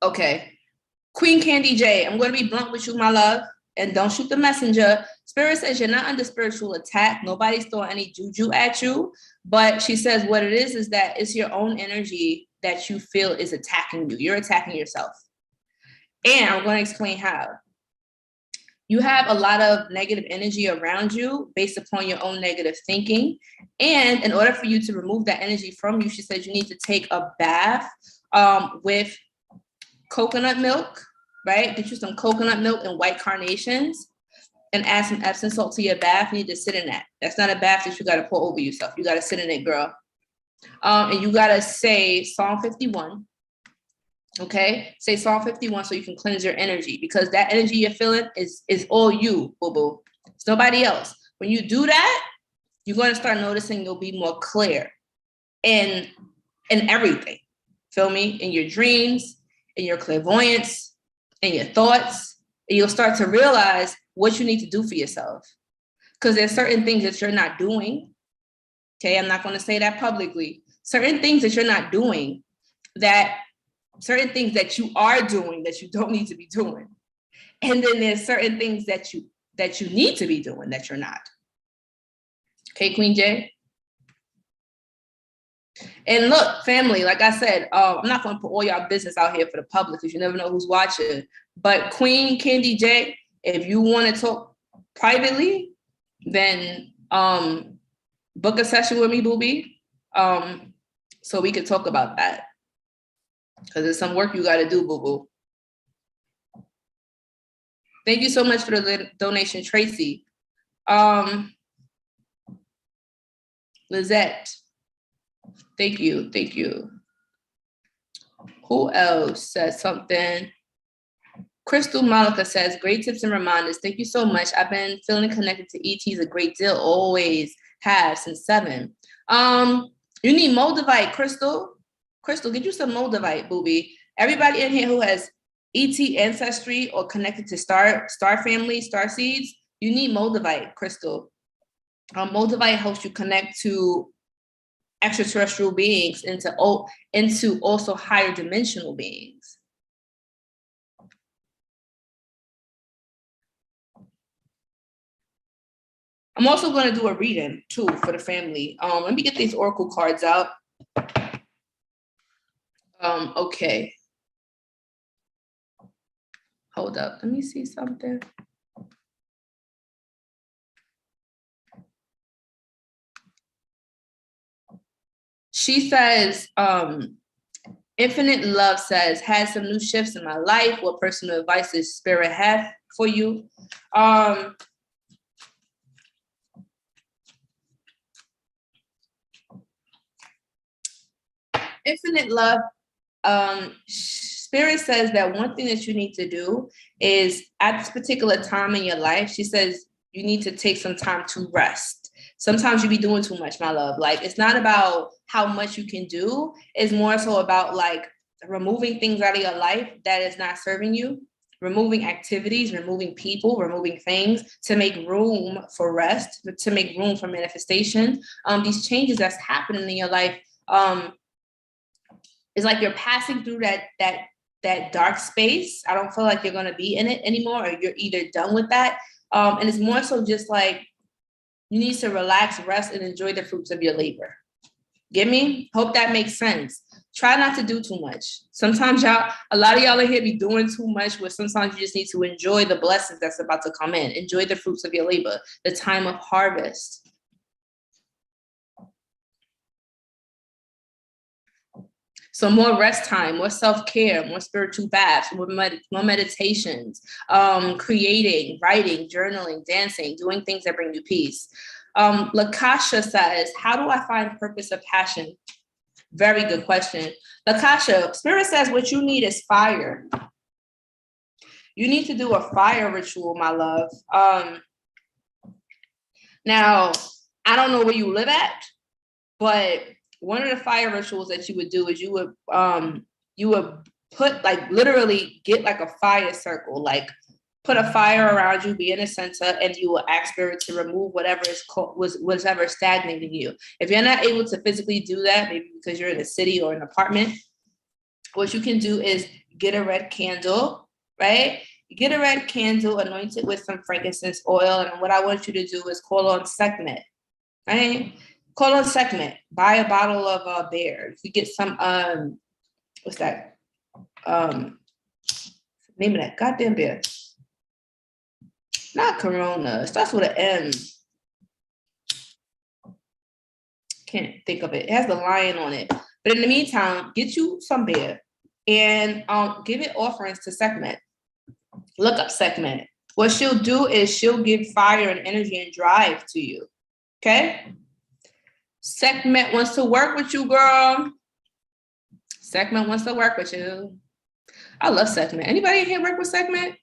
Okay. Queen Candy J, I'm going to be blunt with you, my love, and don't shoot the messenger. Spirit says you're not under spiritual attack. Nobody's throwing any juju at you. But she says what it is that it's your own energy that you feel is attacking you. You're attacking yourself. And I'm going to explain how. You have a lot of negative energy around you based upon your own negative thinking. And in order for you to remove that energy from you, she says you need to take a bath with coconut milk, right? Get you some coconut milk and white carnations and add some Epsom salt to your bath. You need to sit in that. That's not a bath that you got to pour over yourself. You got to sit in it, girl. And you got to say Psalm 51. Okay, say Psalm 51 so you can cleanse your energy, because that energy you're feeling is all you, boo-boo. It's nobody else. When you do that, you're going to start noticing you'll be more clear in everything. Feel me? In your dreams, in your clairvoyance, in your thoughts, and you'll start to realize what you need to do for yourself. Because there's certain things that you're not doing. Okay, I'm not going to say that publicly. Certain things that you're not doing, certain things that you are doing that you don't need to be doing. And then there's certain things that you need to be doing that you're not. Okay, Queen J? And look, family, like I said, I'm not going to put all y'all business out here for the public because you never know who's watching. But Queen Candy J, if you want to talk privately, then book a session with me, booby, so we can talk about that. Because there's some work you got to do, boo-boo. Thank you so much for the donation, Tracy. Lizette, thank you. Who else says something? Crystal Malika says, great tips and reminders. Thank you so much. I've been feeling connected to ETs a great deal, always have since 7. You need Moldavite, Crystal. Crystal, get you some Moldavite, booby. Everybody in here who has ET ancestry or connected to star family, star seeds, you need Moldavite, Crystal. Moldavite helps you connect to extraterrestrial beings into also higher dimensional beings. I'm also going to do a reading too for the family. Let me get these oracle cards out. Okay. Hold up. Let me see something. She says, Infinite Love says, had some new shifts in my life. What personal advice does Spirit have for you? Infinite Love, Spirit says that one thing that you need to do is at this particular time in your life, she says you need to take some time to rest. Sometimes you be doing too much, my love. Like, it's not about how much you can do. It's more so about like removing things out of your life that is not serving you, removing activities, removing people, removing things to make room for rest, to make room for manifestation. These changes that's happening in your life, it's like you're passing through that dark space. I don't feel like you're gonna be in it anymore, or you're either done with that. And it's more so just like you need to relax, rest, and enjoy the fruits of your labor. Get me? Hope that makes sense. Try not to do too much. Sometimes a lot of y'all are here be doing too much, where sometimes you just need to enjoy the blessings that's about to come in. Enjoy the fruits of your labor, the time of harvest. So more rest time, more self-care, more spiritual baths, more meditations, creating, writing, journaling, dancing, doing things that bring you peace. Lakasha says, how do I find purpose of passion? Very good question. Lakasha, Spirit says what you need is fire. You need to do a fire ritual, my love. Now, I don't know where you live at, but one of the fire rituals that you would do is you would put, like, literally get like a fire circle, like put a fire around you, be in the center, and you will ask Spirit to remove whatever was ever stagnating you. If you're not able to physically do that, maybe because you're in a city or an apartment, what you can do is get a red candle, right? Get a red candle, anoint it with some frankincense oil, and what I want you to do is call on Sekhmet, right? Call on Sekhmet. Buy a bottle of beer. You get some what's that? Name of that goddamn beer. Not Corona. It starts with an M. Can't think of it. It has the lion on it. But in the meantime, get you some beer and give it offerings to Sekhmet. Look up Sekhmet. What she'll do is she'll give fire and energy and drive to you. Okay? Sekhmet wants to work with you, girl. Sekhmet wants to work with you. I love Sekhmet. Anybody in here work with Sekhmet?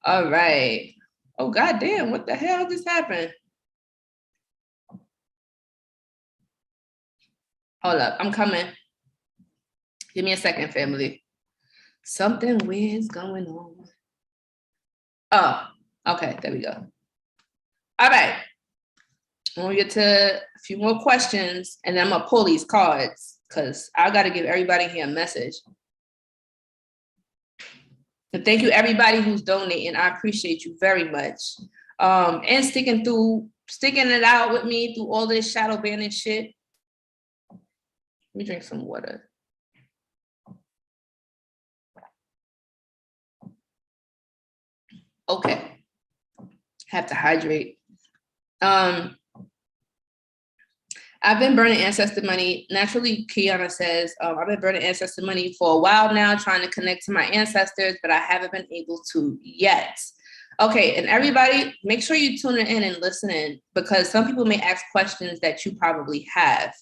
All right. Oh, goddamn. What the hell just happened? Hold up. I'm coming. Give me a second, family. Something weird's going on. Oh, okay. There we go. All right. We'll get to a few more questions, and then I'm going to pull these cards because I got to give everybody here a message. And thank you, everybody who's donating. I appreciate you very much. And sticking it out with me through all this shadow banning shit. Let me drink some water. Okay. Have to hydrate. I've been burning ancestor money. Naturally, Kiana says, I've been burning ancestor money for a while now, trying to connect to my ancestors, but I haven't been able to yet. Okay, and everybody, make sure you tune in and listen in, because some people may ask questions that you probably have,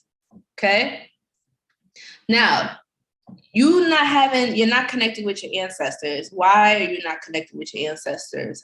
okay? Now, you're not connected with your ancestors. Why are you not connected with your ancestors?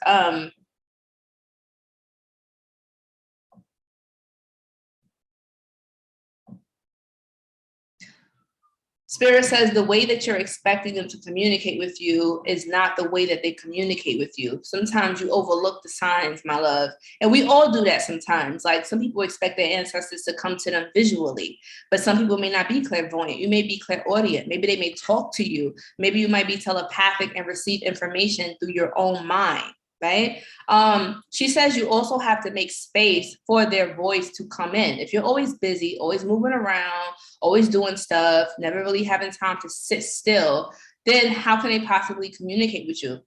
Spirit says the way that you're expecting them to communicate with you is not the way that they communicate with you. Sometimes you overlook the signs, my love. And we all do that sometimes. Like some people expect their ancestors to come to them visually, but some people may not be clairvoyant. You may be clairaudient. Maybe they may talk to you. Maybe you might be telepathic and receive information through your own mind. Right? She says you also have to make space for their voice to come in. If you're always busy, always moving around, always doing stuff, never really having time to sit still, then how can they possibly communicate with you?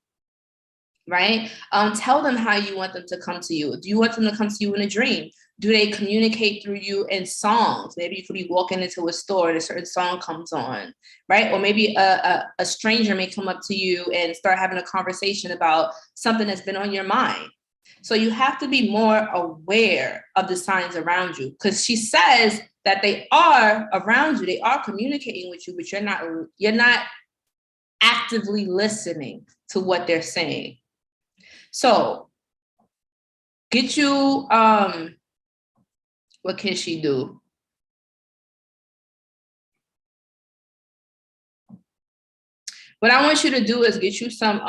Right? Tell them how you want them to come to you. Do you want them to come to you in a dream? Do they communicate through you in songs? Maybe you could be walking into a store and a certain song comes on, right? Or maybe a stranger may come up to you and start having a conversation about something that's been on your mind. So you have to be more aware of the signs around you, because she says that they are around you. They are communicating with you, but you're not actively listening to what they're saying. So get you, what can she do? What I want you to do is get you some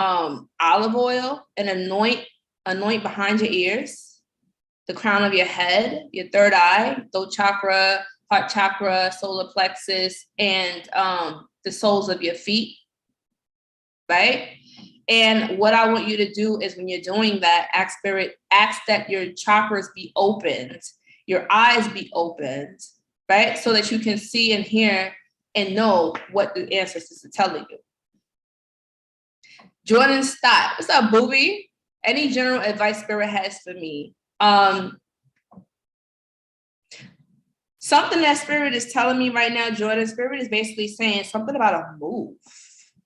olive oil and anoint behind your ears, the crown of your head, your third eye, throat chakra, heart chakra, solar plexus, and the soles of your feet, right? And what I want you to do is when you're doing that, ask that your chakras be opened, your eyes be opened, right? So that you can see and hear and know what the ancestors are telling you. Jordan Stott, what's up, booby? Any general advice Spirit has for me? Something that Spirit is telling me right now, Jordan, Spirit is basically saying something about a move.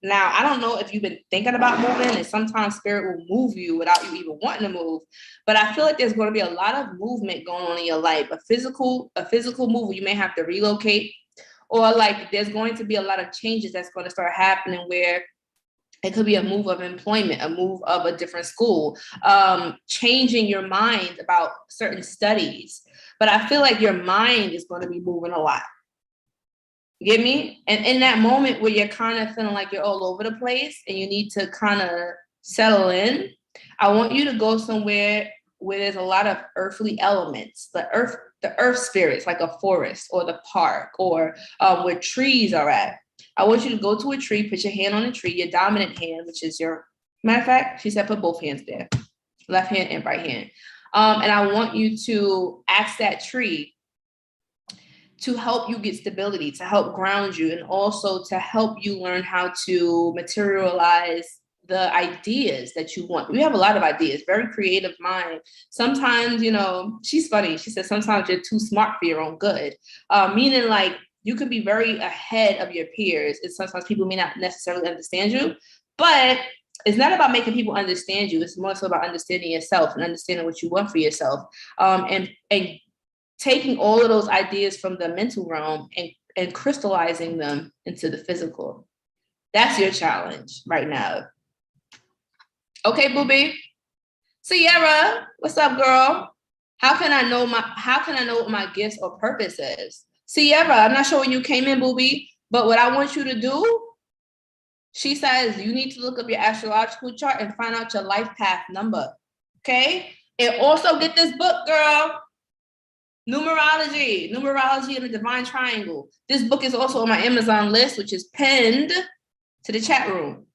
Now, I don't know if you've been thinking about moving, and sometimes Spirit will move you without you even wanting to move. But I feel like there's going to be a lot of movement going on in your life. A physical move, you may have to relocate, or like there's going to be a lot of changes that's going to start happening where it could be a move of employment, a move of a different school, changing your mind about certain studies. But I feel like your mind is going to be moving a lot. You get me? And in that moment where you're kind of feeling like you're all over the place and you need to kind of settle in, I want you to go somewhere where there's a lot of earthly elements, the earth spirits, like a forest or the park, or where trees are at. I want you to go to a tree, put your hand on a tree, your dominant hand, which is your, matter of fact, she said put both hands there, left hand and right hand. And I want you to ask that tree to help you get stability, to help ground you, and also to help you learn how to materialize the ideas that you want. We have a lot of ideas, very creative mind. Sometimes, she's funny. She says sometimes you're too smart for your own good, meaning like you can be very ahead of your peers, and sometimes people may not necessarily understand you, but it's not about making people understand you. It's more so about understanding yourself and understanding what you want for yourself, and taking all of those ideas from the mental realm and crystallizing them into the physical. That's your challenge right now. Okay, booby. Sierra, what's up, girl? How can I know what my gifts or purpose is? Sierra, I'm not sure when you came in, booby, but what I want you to do, she says you need to look up your astrological chart and find out your life path number. Okay? And also get this book, girl. Numerology and the Divine Triangle. This book is also on my Amazon list, which is pinned to the chat room.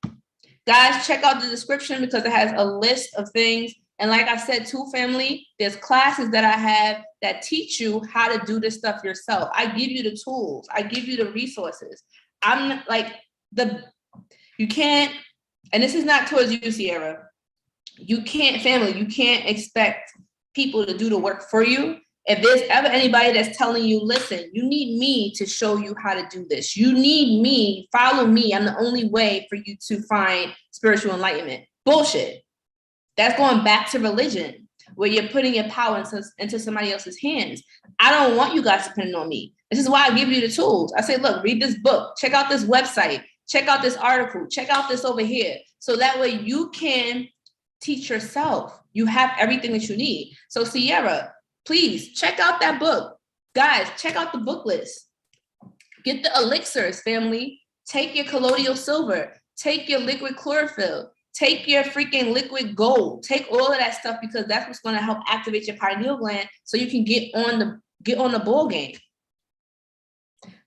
Guys, check out the description because it has a list of things. And like I said, too, family, there's classes that I have that teach you how to do this stuff yourself. I give you the tools. I give you the resources. I'm like, you can't, and this is not towards you, Sierra. You can't expect people to do the work for you. If there's ever anybody that's telling you, listen, you need me to show you how to do this. You need me, follow me. I'm the only way for you to find spiritual enlightenment. Bullshit. That's going back to religion, where you're putting your power into somebody else's hands. I don't want you guys depending on me. This is why I give you the tools. I say, look, read this book, check out this website, check out this article, check out this over here. So that way you can teach yourself. You have everything that you need. So Sierra, please check out that book. Guys, check out the book list. Get the elixirs, family. Take your colloidal silver. Take your liquid chlorophyll. Take your freaking liquid gold. Take all of that stuff because that's what's going to help activate your pineal gland so you can get on the ball game.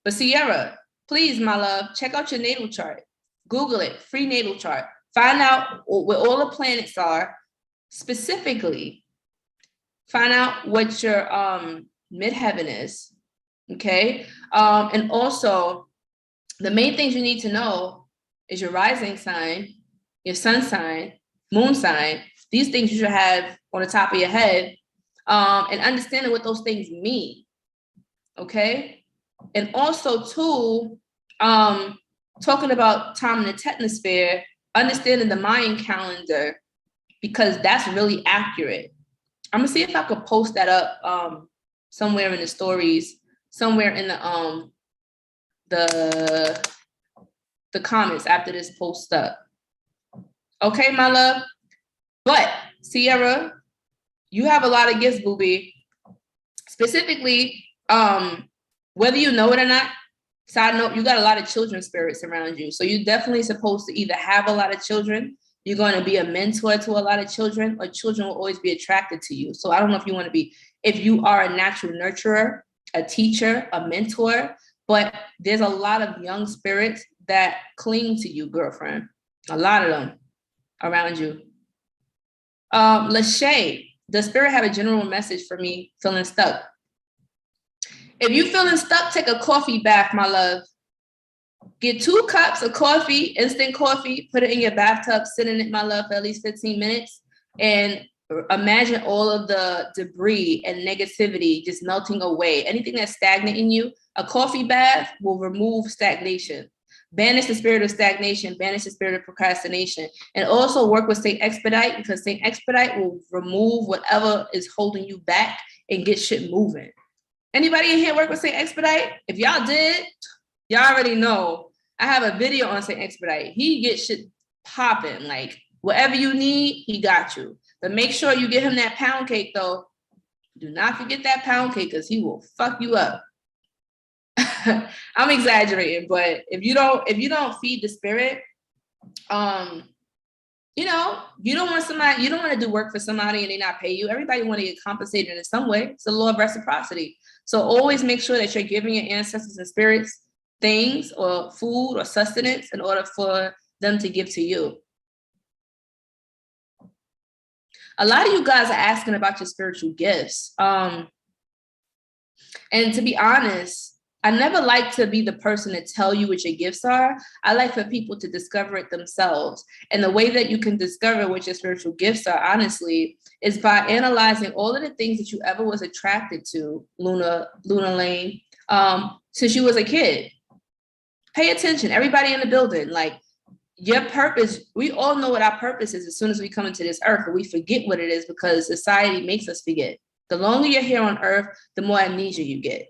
But Sierra, please, my love, check out your natal chart. Google it, free natal chart. Find out where all the planets are specifically. Find out what your midheaven is, okay? And also, the main things you need to know is your rising sign, your sun sign, moon sign. These things you should have on the top of your head, and understanding what those things mean, okay? And also, too, talking about time in the technosphere, understanding the Mayan calendar, because that's really accurate. I'm gonna see if I could post that up somewhere in the stories, somewhere in the comments after this post up. Okay, my love. But Sierra, you have a lot of gifts, booby. Specifically, whether you know it or not, side note, you got a lot of children spirits around you. So you're definitely supposed to either have a lot of children, you're going to be a mentor to a lot of children, or children will always be attracted to you. So I don't know if you want to be, if you are a natural nurturer, a teacher, a mentor, but there's a lot of young spirits that cling to you, girlfriend. A lot of them around you. Lachey, does spirit have a general message for me feeling stuck? If you feeling stuck, take a coffee bath, my love. Get 2 cups of coffee, instant coffee, put it in your bathtub, sit in it, my love, for at least 15 minutes, and imagine all of the debris and negativity just melting away. Anything that's stagnant in you, a coffee bath will remove stagnation. Banish the spirit of stagnation, banish the spirit of procrastination, and also work with Saint Expedite, because Saint Expedite will remove whatever is holding you back and get shit moving. Anybody in here work with Saint Expedite? If y'all did, y'all already know. I have a video on Saint Expedite. He gets shit popping. Like, whatever you need, he got you. But make sure you get him that pound cake, though. Do not forget that pound cake, because he will fuck you up. I'm exaggerating, but if you don't feed the spirit, you don't want to do work for somebody and they not pay you. Everybody want to get compensated in some way. It's the law of reciprocity. So always make sure that you're giving your ancestors and spirits things or food or sustenance in order for them to give to you. A lot of you guys are asking about your spiritual gifts. And to be honest, I never like to be the person to tell you what your gifts are. I like for people to discover it themselves. And the way that you can discover what your spiritual gifts are, honestly, is by analyzing all of the things that you ever was attracted to, Luna Lane, since you was a kid. Pay attention, everybody in the building, like your purpose, we all know what our purpose is as soon as we come into this earth, but we forget what it is because society makes us forget. The longer you're here on earth, the more amnesia you get.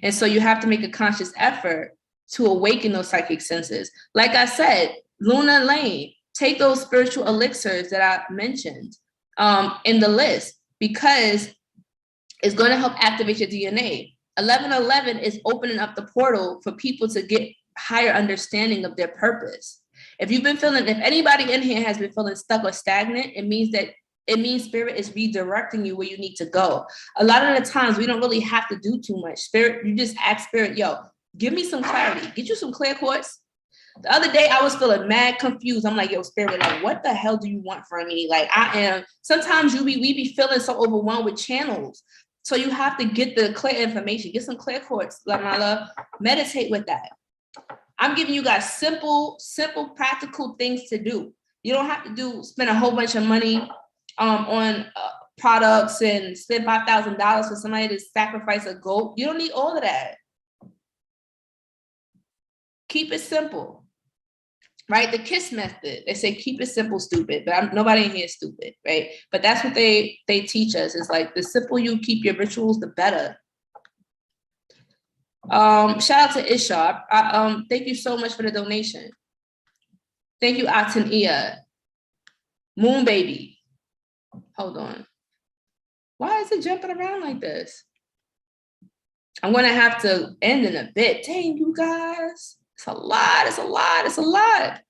And so you have to make a conscious effort to awaken those psychic senses. Like I said, Luna Lane, take those spiritual elixirs that I mentioned in the list, because it's going to help activate your DNA. 1111 is opening up the portal for people to get higher understanding of their purpose. If anybody in here has been feeling stuck or stagnant, it means spirit is redirecting you where you need to go. A lot of the times we don't really have to do too much. Spirit, you just ask spirit, yo, give me some clarity. Get you some clear quartz. The other day I was feeling mad confused. I'm like, yo, spirit, like, what the hell do you want from me? Like, sometimes we be feeling so overwhelmed with channels. So you have to get the clear information, get some clear quartz, like my love, meditate with that. I'm giving you guys simple, practical things to do. You don't have to spend a whole bunch of money on products and spend $5,000 for somebody to sacrifice a goat. You don't need all of that. Keep it simple, right? The KISS method, they say keep it simple, stupid, but nobody in here is stupid, right? But that's what they teach us. It's like the simple you keep your rituals, the better. Shout out to Isha. Thank you so much for the donation. Thank you, Atania. Moon Baby. Hold on. Why is it jumping around like this? I'm going to have to end in a bit. Dang, you guys. It's a lot. It's a lot. It's a lot.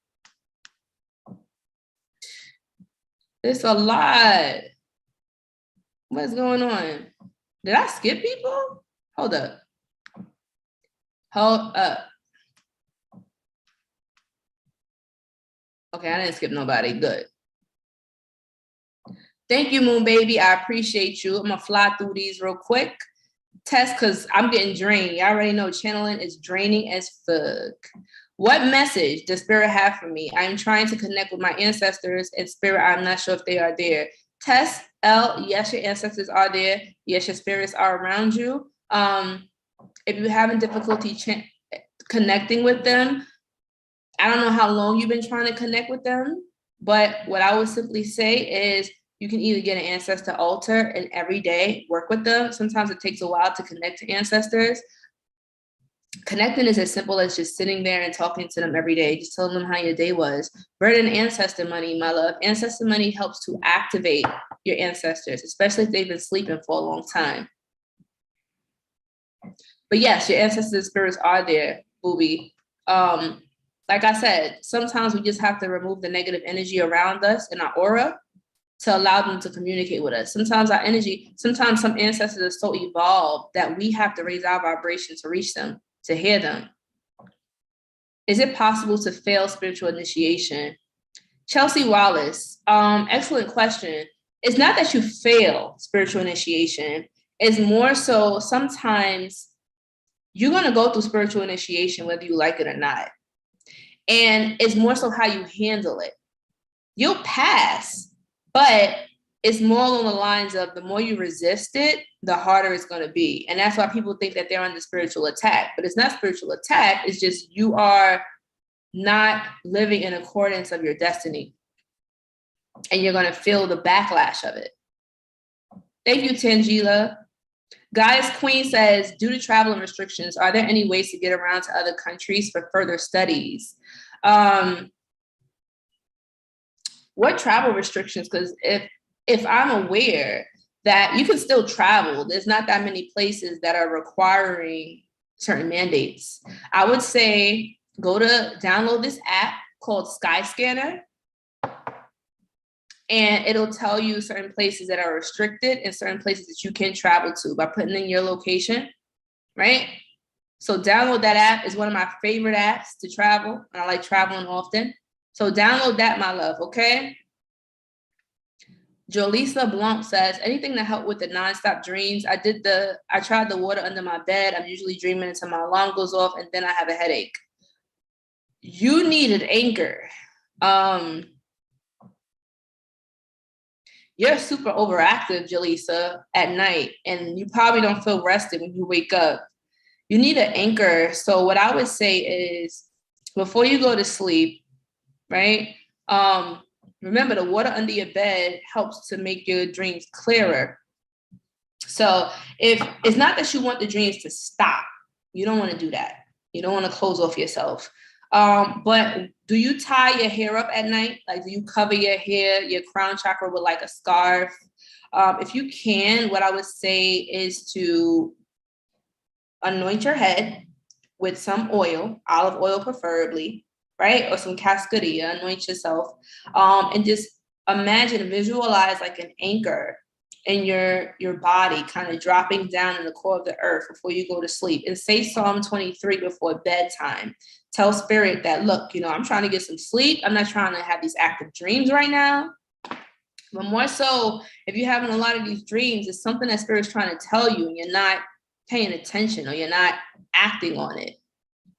It's a lot. What's going on? Did I skip people? Hold up. Hold up. Okay, I didn't skip nobody. Good. Thank you, Moon Baby. I appreciate you. I'm going to fly through these real quick. Test, because I'm getting drained. Y'all already know channeling is draining as fuck. What message does Spirit have for me? I'm trying to connect with my ancestors and Spirit. I'm not sure if they are there. Test L, yes, your ancestors are there. Yes, your spirits are around you. If you're having difficulty connecting with them, I don't know how long you've been trying to connect with them, but what I would simply say is you can either get an ancestor altar and every day work with them. Sometimes it takes a while to connect to ancestors. Connecting is as simple as just sitting there and talking to them every day, just telling them how your day was. Burden ancestor money, my love. Ancestor money helps to activate your ancestors, especially if they've been sleeping for a long time. But yes, your ancestors' spirits are there, booby. Like I said, sometimes we just have to remove the negative energy around us in our aura to allow them to communicate with us. Sometimes our energy, sometimes some ancestors are so evolved that we have to raise our vibration to reach them, to hear them. Is it possible to fail spiritual initiation? Chelsea Wallace, excellent question. It's not that you fail spiritual initiation. It's more so sometimes you're going to go through spiritual initiation, whether you like it or not. And it's more so how you handle it. You'll pass, but it's more along the lines of the more you resist it, the harder it's going to be. And that's why people think that they're under spiritual attack. But it's not spiritual attack. It's just you are not living in accordance of your destiny. And you're going to feel the backlash of it. Thank you, Tangina. Goddess Queen says, due to travel and restrictions, are there any ways to get around to other countries for further studies? What travel restrictions? Because if I'm aware that you can still travel, there's not that many places that are requiring certain mandates. I would say go to download this app called Skyscanner, and it'll tell you certain places that are restricted and certain places that you can travel to by putting in your location, right? So download that app. Is one of my favorite apps to travel, and I like traveling often. So download that, my love, okay? Jolisa Blanc says, anything to help with the nonstop dreams. I tried the water under my bed. I'm usually dreaming until my alarm goes off, and then I have a headache. You need an anchor. You're super overactive, Jaleesa, at night, and you probably don't feel rested when you wake up. You need an anchor. So what I would say is before you go to sleep, right? Remember, the water under your bed helps to make your dreams clearer. So if it's not that you want the dreams to stop, you don't want to do that. You don't want to close off yourself. But do you tie your hair up at night? Like, do you cover your hair, your crown chakra with like a scarf? If you can, what I would say is to anoint your head with some oil, olive oil preferably, right? Or some cascadia, anoint yourself. And just imagine, visualize like an anchor in your body, kind of dropping down in the core of the earth before you go to sleep. And say Psalm 23 before bedtime. Tell spirit that, look, I'm trying to get some sleep. I'm not trying to have these active dreams right now. But more so, if you're having a lot of these dreams, it's something that spirit's trying to tell you and you're not paying attention or you're not acting on it.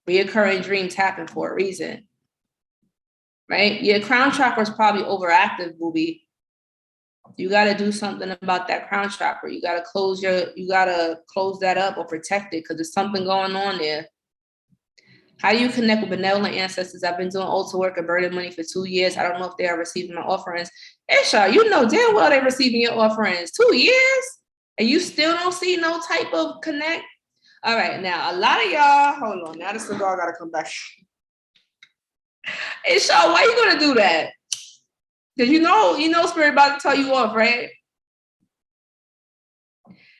Reoccurring dreams happen for a reason, right? Your crown chakra is probably overactive, booby. You got to do something about that crown chakra. You got to close that up or protect it because there's something going on there. How do you connect with benevolent ancestors? I've been doing altar work and burning money for 2 years. I don't know if they are receiving my offerings. Isha, you know damn well they're receiving your offerings. 2 years? And you still don't see no type of connect? All right, now a lot of y'all, hold on. Now the cigar got to come back. Isha, why you going to do that? Because you know spirit about to tell you off, right?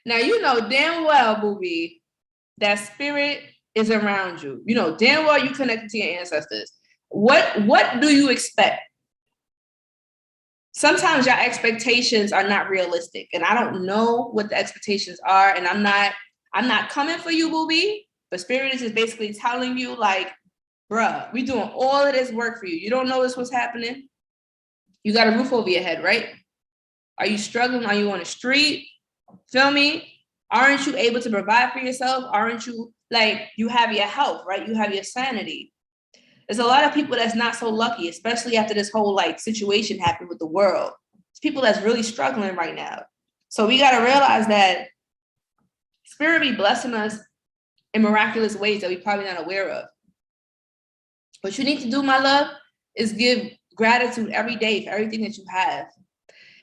Now, you know damn well, booby, that spirit is around you. You know, damn well you connected to your ancestors. What do you expect? Sometimes your expectations are not realistic, and I don't know what the expectations are, and I'm not coming for you, booby, but spirit is just basically telling you, like, bruh, we doing all of this work for you. You don't notice what's happening? You got a roof over your head, right? Are you struggling? Are you on the street? Feel me? Aren't you able to provide for yourself? Aren't you, like, you have your health, right? You have your sanity. There's a lot of people that's not so lucky, especially after this whole like situation happened with the world. It's people that's really struggling right now. So we got to realize that spirit be blessing us in miraculous ways that we probably not aware of. What you need to do, my love, is give gratitude every day for everything that you have.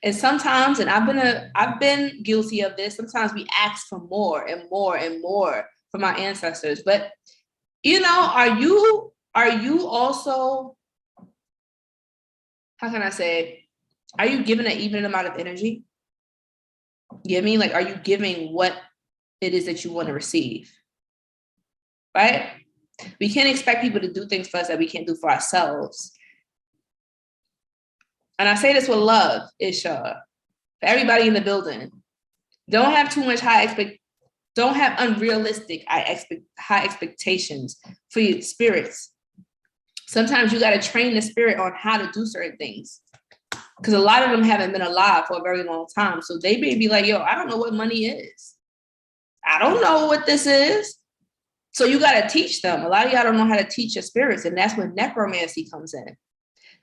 And sometimes, and I've been guilty of this, sometimes we ask for more and more and more from our ancestors. But you know, are you also, how can I say, are you giving an even amount of energy? You know what I mean? Like, are you giving what it is that you want to receive? Right? We can't expect people to do things for us that we can't do for ourselves. And I say this with love, Isha, for everybody in the building. Don't have too much don't have unrealistic high expectations for your spirits. Sometimes you got to train the spirit on how to do certain things, because a lot of them haven't been alive for a very long time. So they may be like, yo, I don't know what money is. I don't know what this is. So you got to teach them. A lot of y'all don't know how to teach your spirits. And that's when necromancy comes in.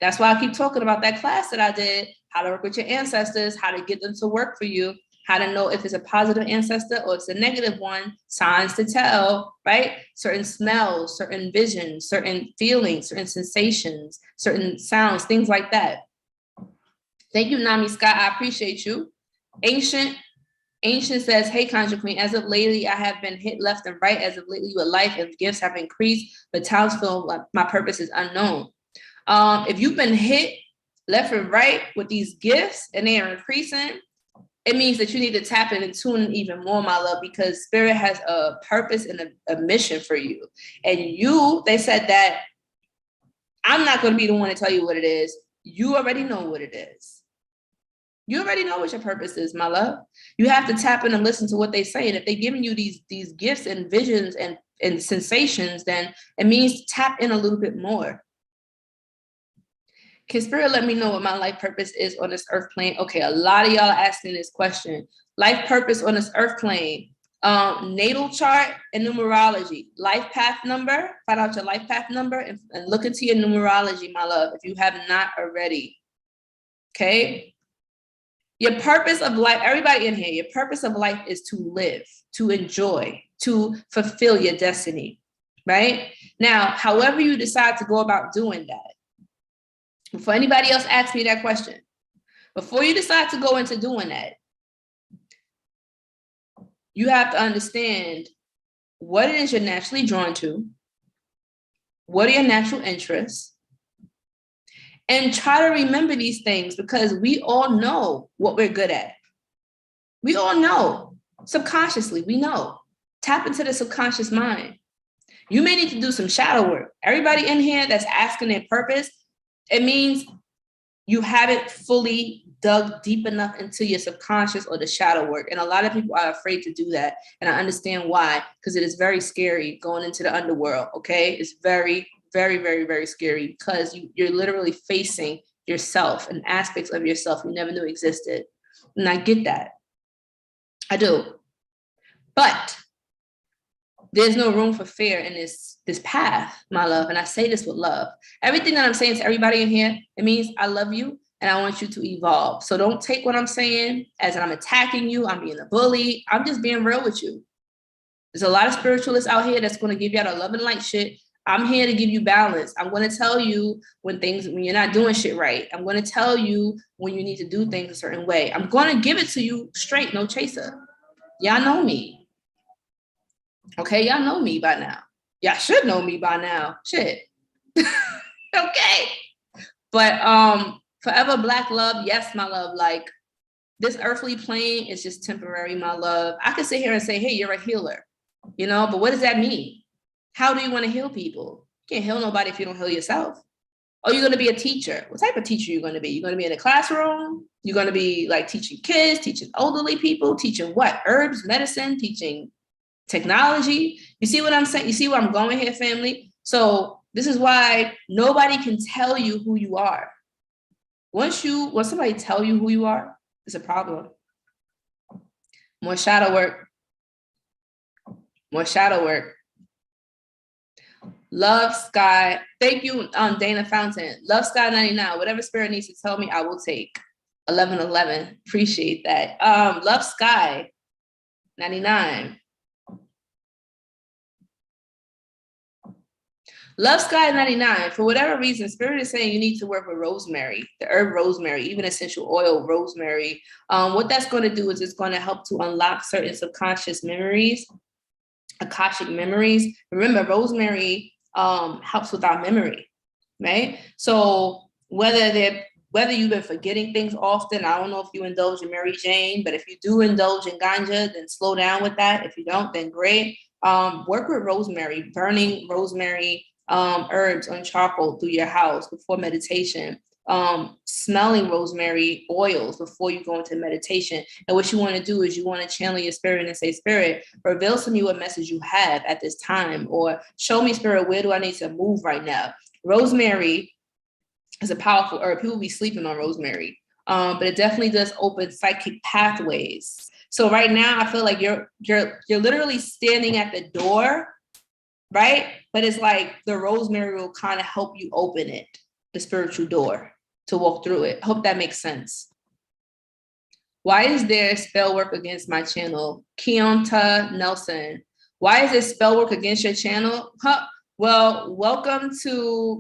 That's why I keep talking about that class that I did, how to work with your ancestors, how to get them to work for you, how to know if it's a positive ancestor or it's a negative one, signs to tell, right? Certain smells, certain visions, certain feelings, certain sensations, certain sounds, things like that. Thank you, Nami Scott. I appreciate you. Ancient says, hey, Conjure Queen, as of lately, I have been hit left and right. As of lately, with life and gifts have increased, but times feel like my purpose is unknown. If you've been hit left and right with these gifts and they are increasing, it means that you need to tap in and tune in even more, my love, because spirit has a purpose and a mission for you. And they said that I'm not going to be the one to tell you what it is. You already know what it is. You already know what your purpose is, my love. You have to tap in and listen to what they say. And if they're giving you these gifts and visions and sensations, then it means tap in a little bit more. Can spirit let me know what my life purpose is on this earth plane? Okay, a lot of y'all are asking this question. Life purpose on this earth plane. Natal chart and numerology. Life path number. Find out your life path number and look into your numerology, my love, if you have not already. Okay? Your purpose of life, everybody in here, your purpose of life is to live, to enjoy, to fulfill your destiny, right? Now, however you decide to go about doing that, before anybody else asks me that question, before you decide to go into doing that, you have to understand what it is you're naturally drawn to, what are your natural interests, and try to remember these things, because we all know what we're good at. We all know, subconsciously, we know. Tap into the subconscious mind. You may need to do some shadow work. Everybody in here that's asking their purpose, it means you haven't fully dug deep enough into your subconscious or the shadow work. And a lot of people are afraid to do that. And I understand why, because it is very scary going into the underworld, okay? It's very, very, very, very scary, because you're literally facing yourself and aspects of yourself you never knew existed. And I get that. I do. But there's no room for fear in this path, my love. And I say this with love. Everything that I'm saying to everybody in here, it means I love you and I want you to evolve. So don't take what I'm saying as I'm attacking you, I'm being a bully. I'm just being real with you. There's a lot of spiritualists out here that's going to give you that love and light shit. I'm here to give you balance. I'm going to tell you when you're not doing shit right. I'm going to tell you when you need to do things a certain way. I'm going to give it to you straight, no chaser. Y'all know me. Okay, y'all know me by now. Y'all should know me by now. Shit. Okay. But forever Black love, yes, my love. Like, this earthly plane is just temporary, my love. I could sit here and say, hey, you're a healer. you know, but what does that mean? How do you want to heal people? You can't heal nobody if you don't heal yourself. Oh, you're going to be a teacher. What type of teacher are you going to be? You're going to be in a classroom? You're going to be like teaching kids, teaching elderly people, teaching what? Herbs, medicine, teaching technology. You see what I'm saying? You see where I'm going here, family? So this is why nobody can tell you who you are. Once somebody tell you who you are, it's a problem. More shadow work. More shadow work. Love Sky. Thank you, Dana Fountain. Love Sky 99. Whatever spirit needs to tell me, I will take. 1111. Appreciate that. Love Sky 99. Love Sky 99. For whatever reason, spirit is saying you need to work with rosemary, the herb rosemary, even essential oil rosemary. What that's going to do is it's going to help to unlock certain subconscious memories, akashic memories. Remember, rosemary helps with our memory, right? So whether you've been forgetting things often, I don't know if you indulge in Mary Jane, but if you do indulge in ganja, then slow down with that. If you don't, then great. Work with rosemary, burning rosemary herbs on charcoal through your house before meditation, smelling rosemary oils before you go into meditation. And what you want to do is you want to channel your spirit and say, Spirit, reveal to me what message you have at this time, or show me, Spirit, where do I need to move right now? Rosemary is a powerful herb. People be sleeping on rosemary, but it definitely does open psychic pathways. So right now, I feel like you're literally standing at the door, right? But it's like the rosemary will kind of help you open it, the spiritual door, to walk through it. I hope that makes sense. Why is there spell work against my channel? Keonta Nelson. Why is there spell work against your channel? Well, welcome to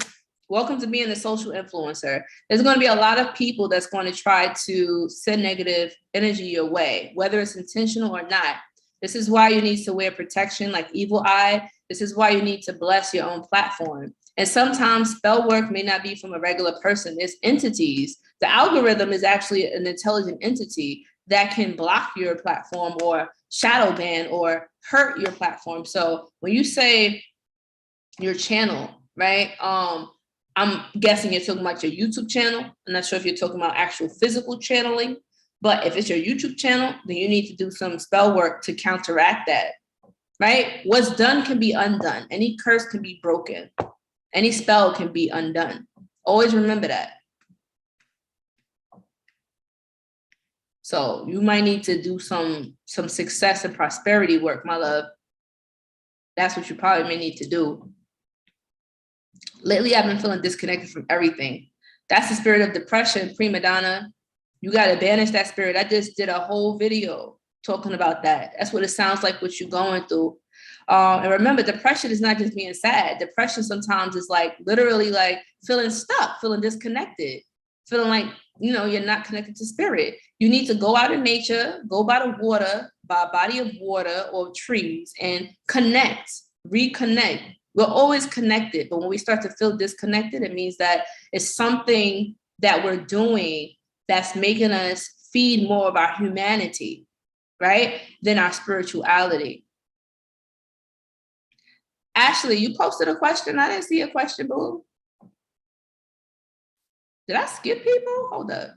being a social influencer. There's going to be a lot of people that's going to try to send negative energy your way, whether it's intentional or not. This is why you need to wear protection like Evil Eye. This is why you need to bless your own platform. And sometimes spell work may not be from a regular person. There's entities. The algorithm is actually an intelligent entity that can block your platform or shadow ban or hurt your platform. So when you say your channel, right? I'm guessing you're talking about your YouTube channel. I'm not sure if you're talking about actual physical channeling, but if it's your YouTube channel, then you need to do some spell work to counteract that, right? What's done can be undone. Any curse can be broken. Any spell can be undone. Always remember that. So you might need to do some success and prosperity work, my love. That's what you probably may need to do. Lately, I've been feeling disconnected from everything. That's the spirit of depression, prima donna. You got to banish that spirit. I just did a whole video talking about that. That's what it sounds like, what you're going through. And remember, depression is not just being sad. Depression sometimes is like literally like feeling stuck, feeling disconnected, feeling like, you know, you're not connected to spirit. You need to go out in nature, go by the water, by a body of water or trees, and connect, reconnect. We're always connected, but when we start to feel disconnected, it means that it's something that we're doing that's making us feed more of our humanity, right, than our spirituality. Ashley, you posted a question. I didn't see a question, boo. Did I skip people? Hold up.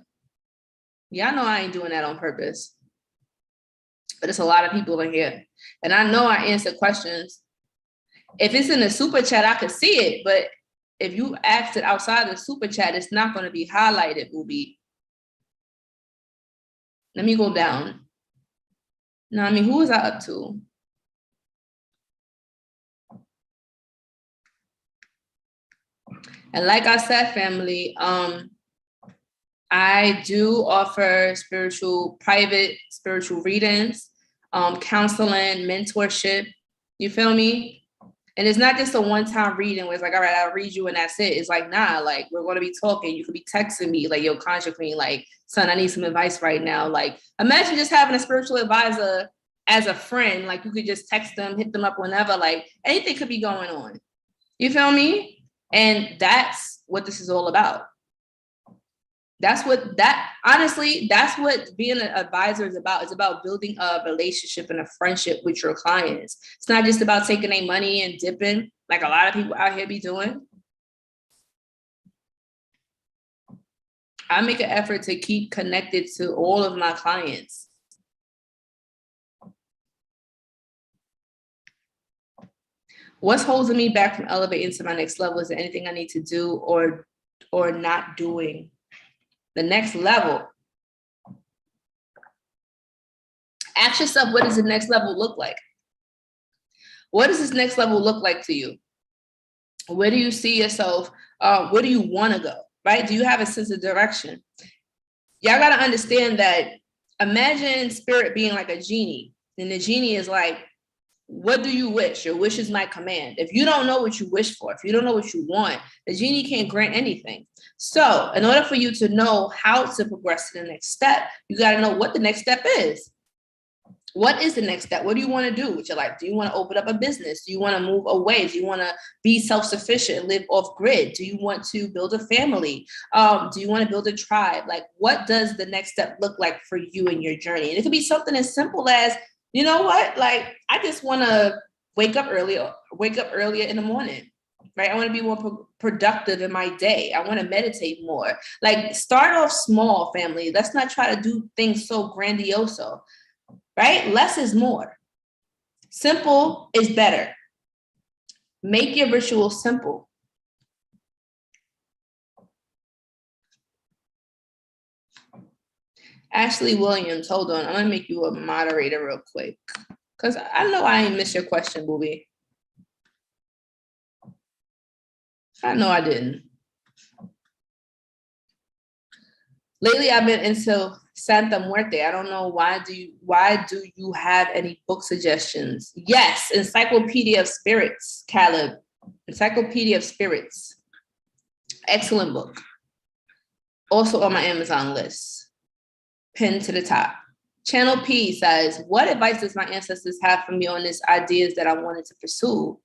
Yeah, I know I ain't doing that on purpose. But it's a lot of people in here. And I know I answer questions. If it's in the super chat, I could see it. But if you asked it outside the super chat, it's not going to be highlighted, booby. Let me go down. No, I mean, who was I up to? And like I said, family, I do offer private spiritual readings, counseling, mentorship. You feel me? And it's not just a one-time reading where it's like, all right, I'll read you and that's it. It's like, nah, like we're going to be talking. You could be texting me like, yo, Conjure Queen, like, son, I need some advice right now. Like, imagine just having a spiritual advisor as a friend. Like, you could just text them, hit them up whenever. Like, anything could be going on. You feel me? And that's what this is all about. Honestly, that's what being an advisor is about. It's about building a relationship and a friendship with your clients. It's not just about taking their money and dipping like a lot of people out here be doing. I make an effort to keep connected to all of my clients. What's holding me back from elevating to my next level? Is there anything I need to do or not doing? The next level. Ask yourself, what does the next level look like? What does this next level look like to you? Where do you see yourself? Where do you want to go? Right? Do you have a sense of direction? Y'all got to understand that, imagine spirit being like a genie. And the genie is like, what do you wish? Your wish is my command. If you don't know what you wish for, if you don't know what you want, the genie can't grant anything. So in order for you to know how to progress to the next step, you got to know what the next step is. What is the next step? What do you want to do with your life? Do you want to open up a business? Do you want to move away? Do you want to be self-sufficient and live off grid? Do you want to build a family? Do you want to build a tribe? Like, what does the next step look like for you in your journey? And it could be something as simple as, you know what? Like, I just want to wake up earlier in the morning, right? I want to be more productive in my day. I want to meditate more. Like, start off small, family. Let's not try to do things so grandioso. Right? Less is more. Simple is better. Make your ritual simple. Ashley Williams, hold on. I'm going to make you a moderator real quick. Because I know I ain't missed your question, booby. I know I didn't. Lately, I've been into Santa Muerte. I don't know why do you have any book suggestions? Yes, Encyclopedia of Spirits, Caleb. Encyclopedia of Spirits. Excellent book. Also on my Amazon list. Pinned to the top. Channel P says, what advice does my ancestors have for me on these ideas that I wanted to pursue?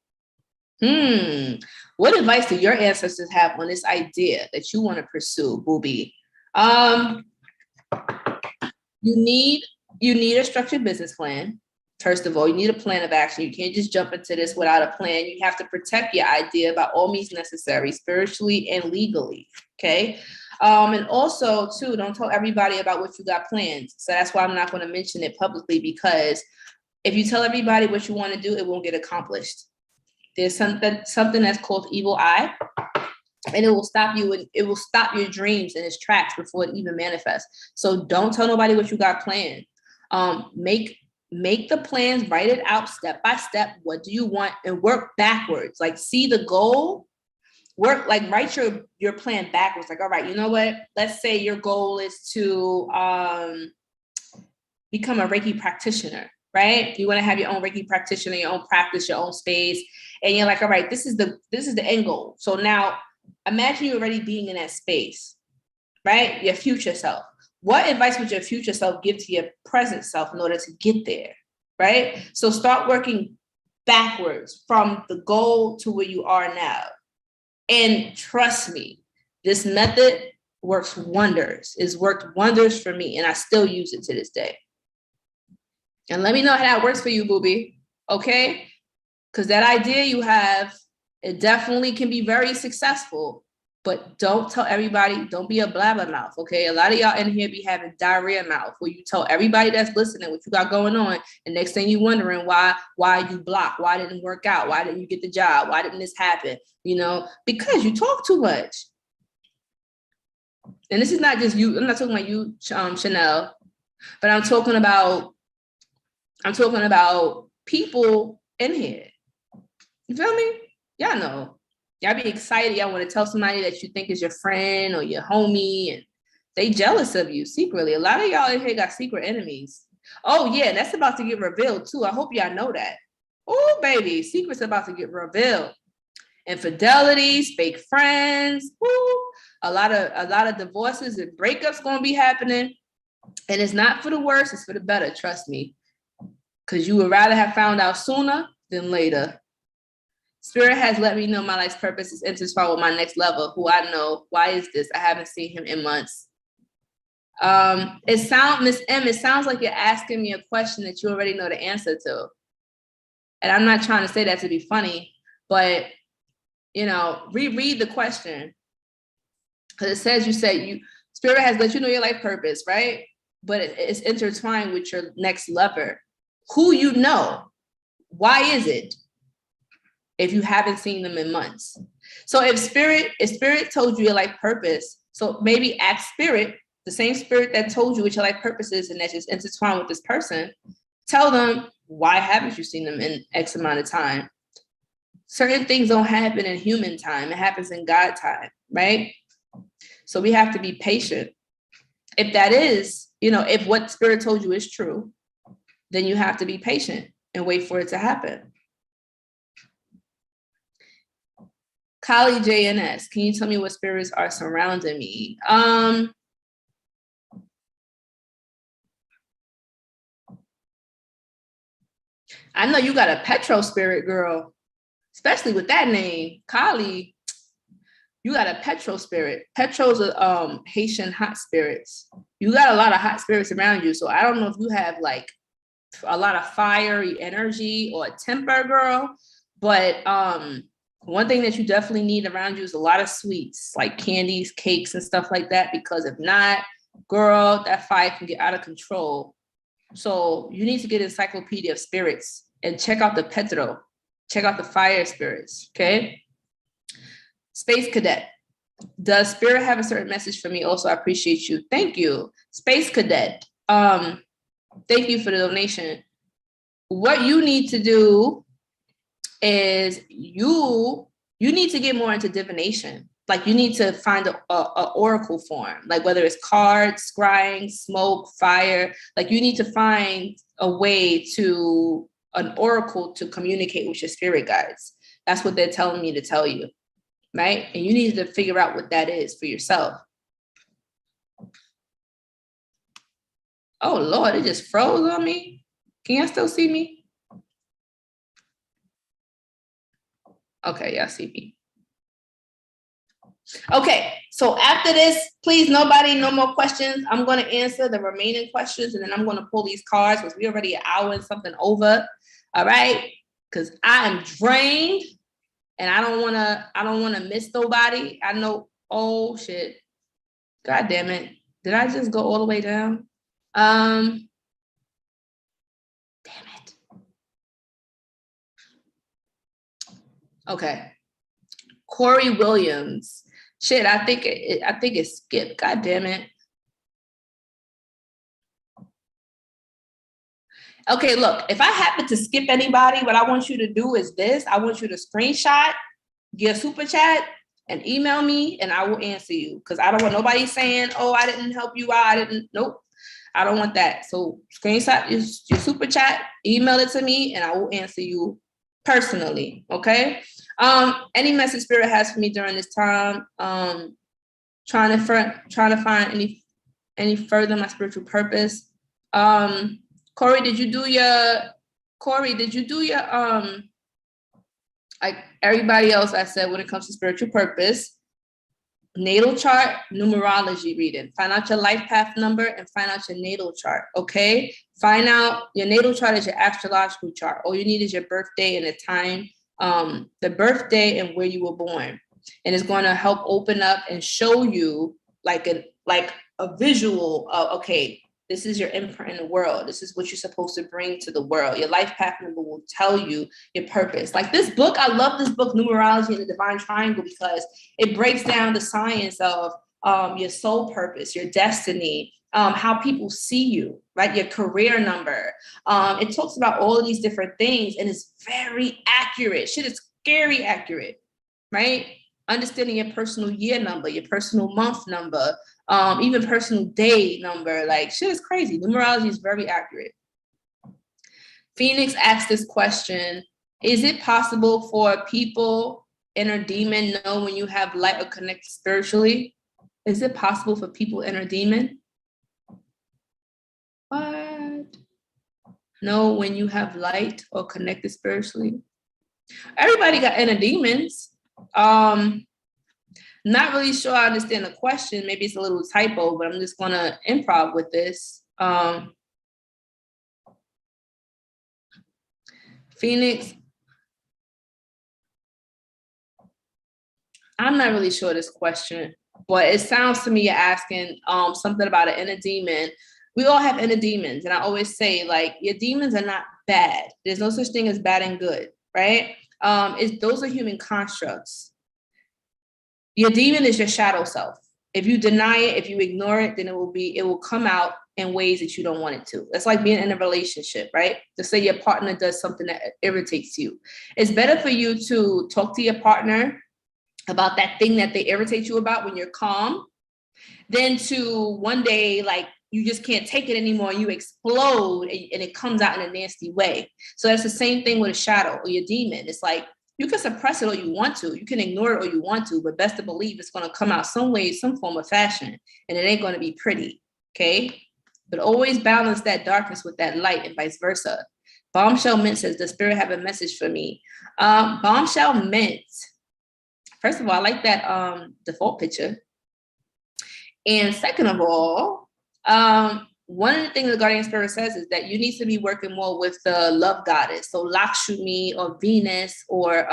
What advice do your ancestors have on this idea that you want to pursue, booby? You need a structured business plan. First of all, you need a plan of action. You can't just jump into this without a plan. You have to protect your idea by all means necessary, spiritually and legally. Okay. And also, too, don't tell everybody about what you got planned. So that's why I'm not going to mention it publicly, because if you tell everybody what you want to do, it won't get accomplished. There's something that's called evil eye. And it will stop you, and it will stop your dreams in its tracks before it even manifests. So don't tell nobody what you got planned. Make the plans, write it out step by step. What do you want? And work backwards. Like, see the goal, write your plan backwards. Like, all right, you know what? Let's say your goal is to become a Reiki practitioner, right? You want to have your own Reiki practitioner, your own practice, your own space. And you're like, all right, this is the end goal. So now, imagine you already being in that space, right? Your future self. What advice would your future self give to your present self in order to get there, right? So start working backwards from the goal to where you are now. And trust me, this method works wonders. It's worked wonders for me, and I still use it to this day. And let me know how that works for you, booby, okay? Because that idea you have, it definitely can be very successful, but don't tell everybody, don't be a blabbermouth, okay? A lot of y'all in here be having diarrhea mouth, where you tell everybody that's listening what you got going on, and next thing you wondering why you blocked, why didn't it work out, why didn't you get the job, why didn't this happen, you know? Because you talk too much. And this is not just you, I'm not talking about you, Chanel, but I'm talking about people in here. You feel me? Y'all know. Y'all be excited. Y'all want to tell somebody that you think is your friend or your homie, and they jealous of you secretly. A lot of y'all in here got secret enemies. Oh, yeah, that's about to get revealed, too. I hope y'all know that. Oh, baby, secrets about to get revealed. Infidelities, fake friends, a lot of divorces and breakups going to be happening. And it's not for the worse, it's for the better, trust me. Because you would rather have found out sooner than later. Spirit has let me know my life's purpose is intertwined with my next level, who I know. Why is this? I haven't seen him in months. Miss M, it sounds like you're asking me a question that you already know the answer to. And I'm not trying to say that to be funny, but reread the question. Because it says Spirit has let you know your life purpose, right? But it's intertwined with your next lover. Who you know. Why is it? If you haven't seen them in months. So if Spirit told you your life purpose, so maybe ask Spirit, the same Spirit that told you what your life purpose is and that is intertwined with this person, tell them, why haven't you seen them in X amount of time? Certain things don't happen in human time. It happens in God time, right? So we have to be patient. If that is, if what Spirit told you is true, then you have to be patient and wait for it to happen. Kali JNS, can you tell me what spirits are surrounding me? I know you got a Petro spirit, girl, especially with that name, Kali. You got a Petro spirit. Petros are Haitian hot spirits. You got a lot of hot spirits around you. So I don't know if you have like a lot of fiery energy or temper, girl, but one thing that you definitely need around you is a lot of sweets, like candies, cakes, and stuff like that, because if not, girl, that fire can get out of control. So you need to get an encyclopedia of spirits and check out the Petro, check out the fire spirits, okay? Space Cadet, does Spirit have a certain message for me? Also, I appreciate you. Thank you. Space Cadet, thank you for the donation. What you need to do is you need to get more into divination. Like you need to find a oracle form, like whether it's cards, scrying, smoke, fire. Like you need to find a way to an oracle to communicate with your spirit guides. That's what they're telling me to tell you, right? And you need to figure out what that is for yourself. Oh Lord, it just froze on me. Can y'all still see me? Okay, y'all see me. Okay, so after this, please, nobody, no more questions. I'm going to answer the remaining questions, and then I'm going to pull these cards because we're already an hour and something over. All right, because I am drained, and I don't want to miss nobody. I know. Oh shit! God damn it! Did I just go all the way down? Damn it. Okay. Corey Williams. Shit, I think it skipped. God damn it. Okay, look, if I happen to skip anybody, what I want you to do is this. I want you to screenshot your super chat and email me, and I will answer you. Because I don't want nobody saying, oh, I didn't help you out. Nope. I don't want that. So screenshot your super chat, email it to me, and I will answer you personally. Okay. Any message Spirit has for me during this time, trying to find any further my spiritual purpose. Corey, did you do your like everybody else I said when it comes to spiritual purpose, natal chart, numerology reading, find out your life path number and find out your natal chart, okay? Find out your natal chart is your astrological chart. All you need is your birthday and the time, the birthday and where you were born. And it's going to help open up and show you like a visual of, okay, this is your imprint in the world. This is what you're supposed to bring to the world. Your life path number will tell you your purpose. Like this book, I love this book, Numerology and the Divine Triangle, because it breaks down the science of your soul purpose, your destiny, how people see you, right? Your career number. It talks about all of these different things, and it's very accurate. Shit is scary accurate, right? Understanding your personal year number, your personal month number, even personal day number, like shit is crazy. Numerology is very accurate. Phoenix asked this question, is it possible for people, inner demon, know when you have light or connect spiritually? Is it possible for people, inner demon? What? Know when you have light or connected spiritually? Everybody got inner demons. Not really sure I understand the question. Maybe it's a little typo, but I'm just gonna improv with this. Phoenix, I'm not really sure this question, but it sounds to me you're asking something about an inner demon. We all have inner demons, and I always say, like, your demons are not bad. There's no such thing as bad and good, right? Those are human constructs. Your demon is your shadow self. If you deny it, if you ignore it, then it will come out in ways that you don't want it to. It's like being in a relationship, right? To say your partner does something that irritates you. It's better for you to talk to your partner about that thing that they irritate you about when you're calm, than to one day, like, you just can't take it anymore and you explode and it comes out in a nasty way. So that's the same thing with a shadow or your demon. It's like, you can suppress it all you want to, you can ignore it all you want to, but best to believe it's going to come out some way, some form of fashion, and it ain't going to be pretty, okay? But always balance that darkness with that light and vice versa. Bombshell Mint says, does spirit have a message for me? Bombshell Mint, first of all, I like that default picture. And second of all, one of the things the guardian spirit says is that you need to be working more with the love goddess. So Lakshmi or Venus or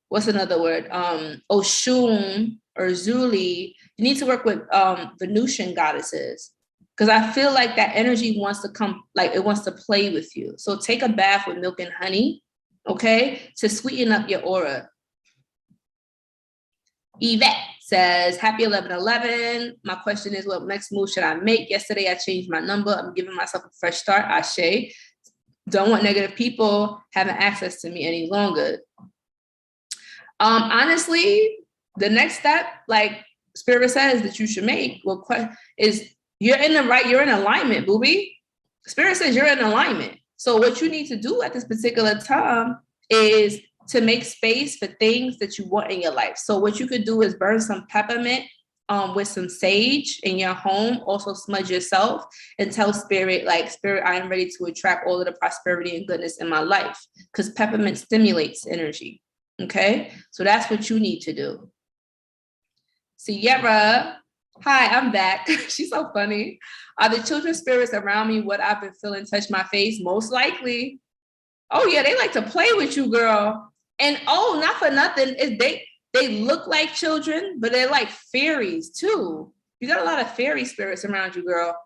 what's another word? Oshun or Zuli. You need to work with Venusian goddesses, because I feel like that energy wants to come, like it wants to play with you. So take a bath with milk and honey, okay, to sweeten up your aura. Yvette says, happy 11/11. My question is, what next move should I make? Yesterday, I changed my number. I'm giving myself a fresh start. Ashe. Don't want negative people having access to me any longer. Honestly, the next step, like Spirit says that you should make, is you're in alignment, booby. Spirit says you're in alignment. So what you need to do at this particular time is to make space for things that you want in your life. So what you could do is burn some peppermint with some sage in your home. Also smudge yourself and tell spirit, like, spirit, I am ready to attract all of the prosperity and goodness in my life, because peppermint stimulates energy. Okay, so that's what you need to do. Sierra, hi, I'm back. She's so funny. Are the children spirits around me what I've been feeling touch my face? Most likely. Oh yeah, they like to play with you, girl. And oh, not for nothing, they look like children, but they're like fairies too. You got a lot of fairy spirits around you, girl.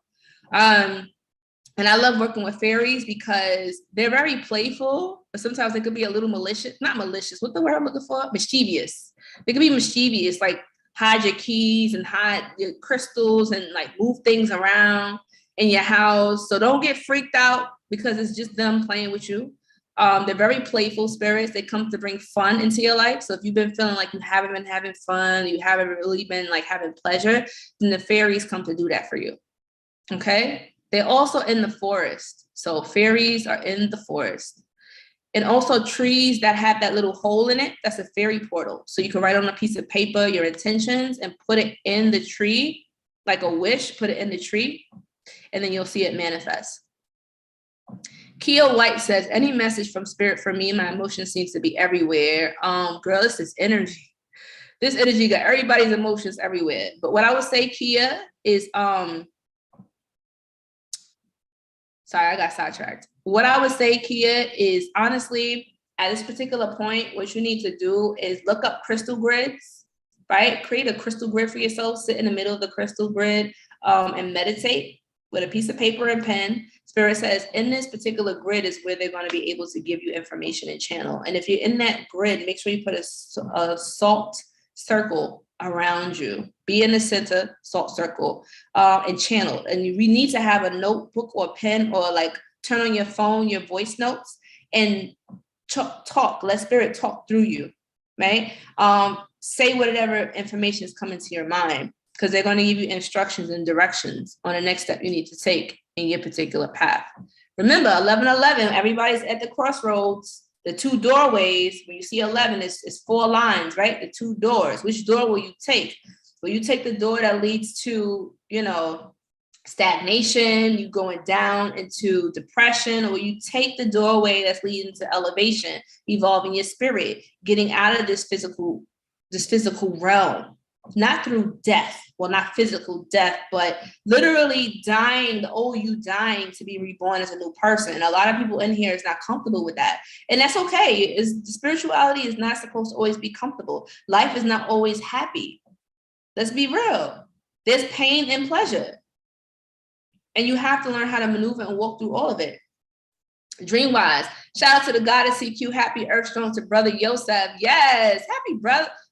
And I love working with fairies because they're very playful, but sometimes they could be a little malicious. Not malicious, what the word I'm looking for? Mischievous. They could be mischievous, like hide your keys and hide your crystals and like move things around in your house. So don't get freaked out because it's just them playing with you. They're very playful spirits. They come to bring fun into your life. So if you've been feeling like you haven't been having fun, you haven't really been like having pleasure, then the fairies come to do that for you. Okay? They're also in the forest. So fairies are in the forest. And also trees that have that little hole in it, that's a fairy portal. So you can write on a piece of paper your intentions and put it in the tree, like a wish, put it in the tree, and then you'll see it manifest. Kia White says, any message from spirit for me? My emotion seems to be everywhere. Girl, this is energy. This energy got everybody's emotions everywhere. But what I would say, Kia, is sorry, I got sidetracked. What I would say, Kia, is honestly, at this particular point, what you need to do is look up crystal grids, right? Create a crystal grid for yourself, sit in the middle of the crystal grid and meditate with a piece of paper and pen. Spirit says, in this particular grid is where they're going to be able to give you information and channel. And if you're in that grid, make sure you put a salt circle around you. Be in the center, salt circle, and channel. And we need to have a notebook or pen, or like turn on your phone, your voice notes, and talk. Let spirit talk through you, right? Say whatever information is coming to your mind, because they're going to give you instructions and directions on the next step you need to take in your particular path. Remember, 11/11, everybody's at the crossroads. The two doorways, when you see 11, it's 4 lines, right? The 2 doors. Which door will you take? Will you take the door that leads to, stagnation, you going down into depression, or will you take the doorway that's leading to elevation, evolving your spirit, getting out of this this physical realm, not through death. Well, not physical death, but literally dying, the old you dying to be reborn as a new person. And a lot of people in here is not comfortable with that. And that's okay. Spirituality is not supposed to always be comfortable. Life is not always happy. Let's be real. There's pain and pleasure. And you have to learn how to maneuver and walk through all of it. Dream-wise, shout out to the goddess CQ, happy Earth Strong to brother Yosef. Yes,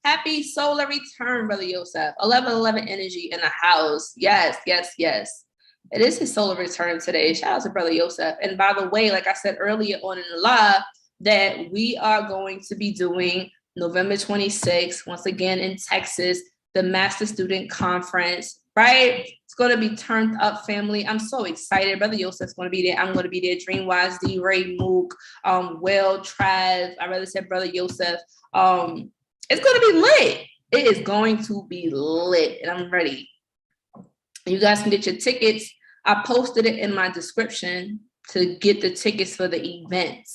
happy solar return, brother Yosef. 1111 energy in the house. Yes. It is his solar return today. Shout out to brother Yosef. And by the way, like I said earlier on in the live, that we are going to be doing November 26th, once again in Texas, the Master Student Conference, right? It's going to be turned up, family. I'm so excited. Brother Yosef's going to be there. I'm going to be there. Dreamwise, D-Ray, Mook, Will, Trav. I rather said brother Yosef. It's going to be lit. It is going to be lit, and I'm ready. You guys can get your tickets. I posted it in my description to get the tickets for the event.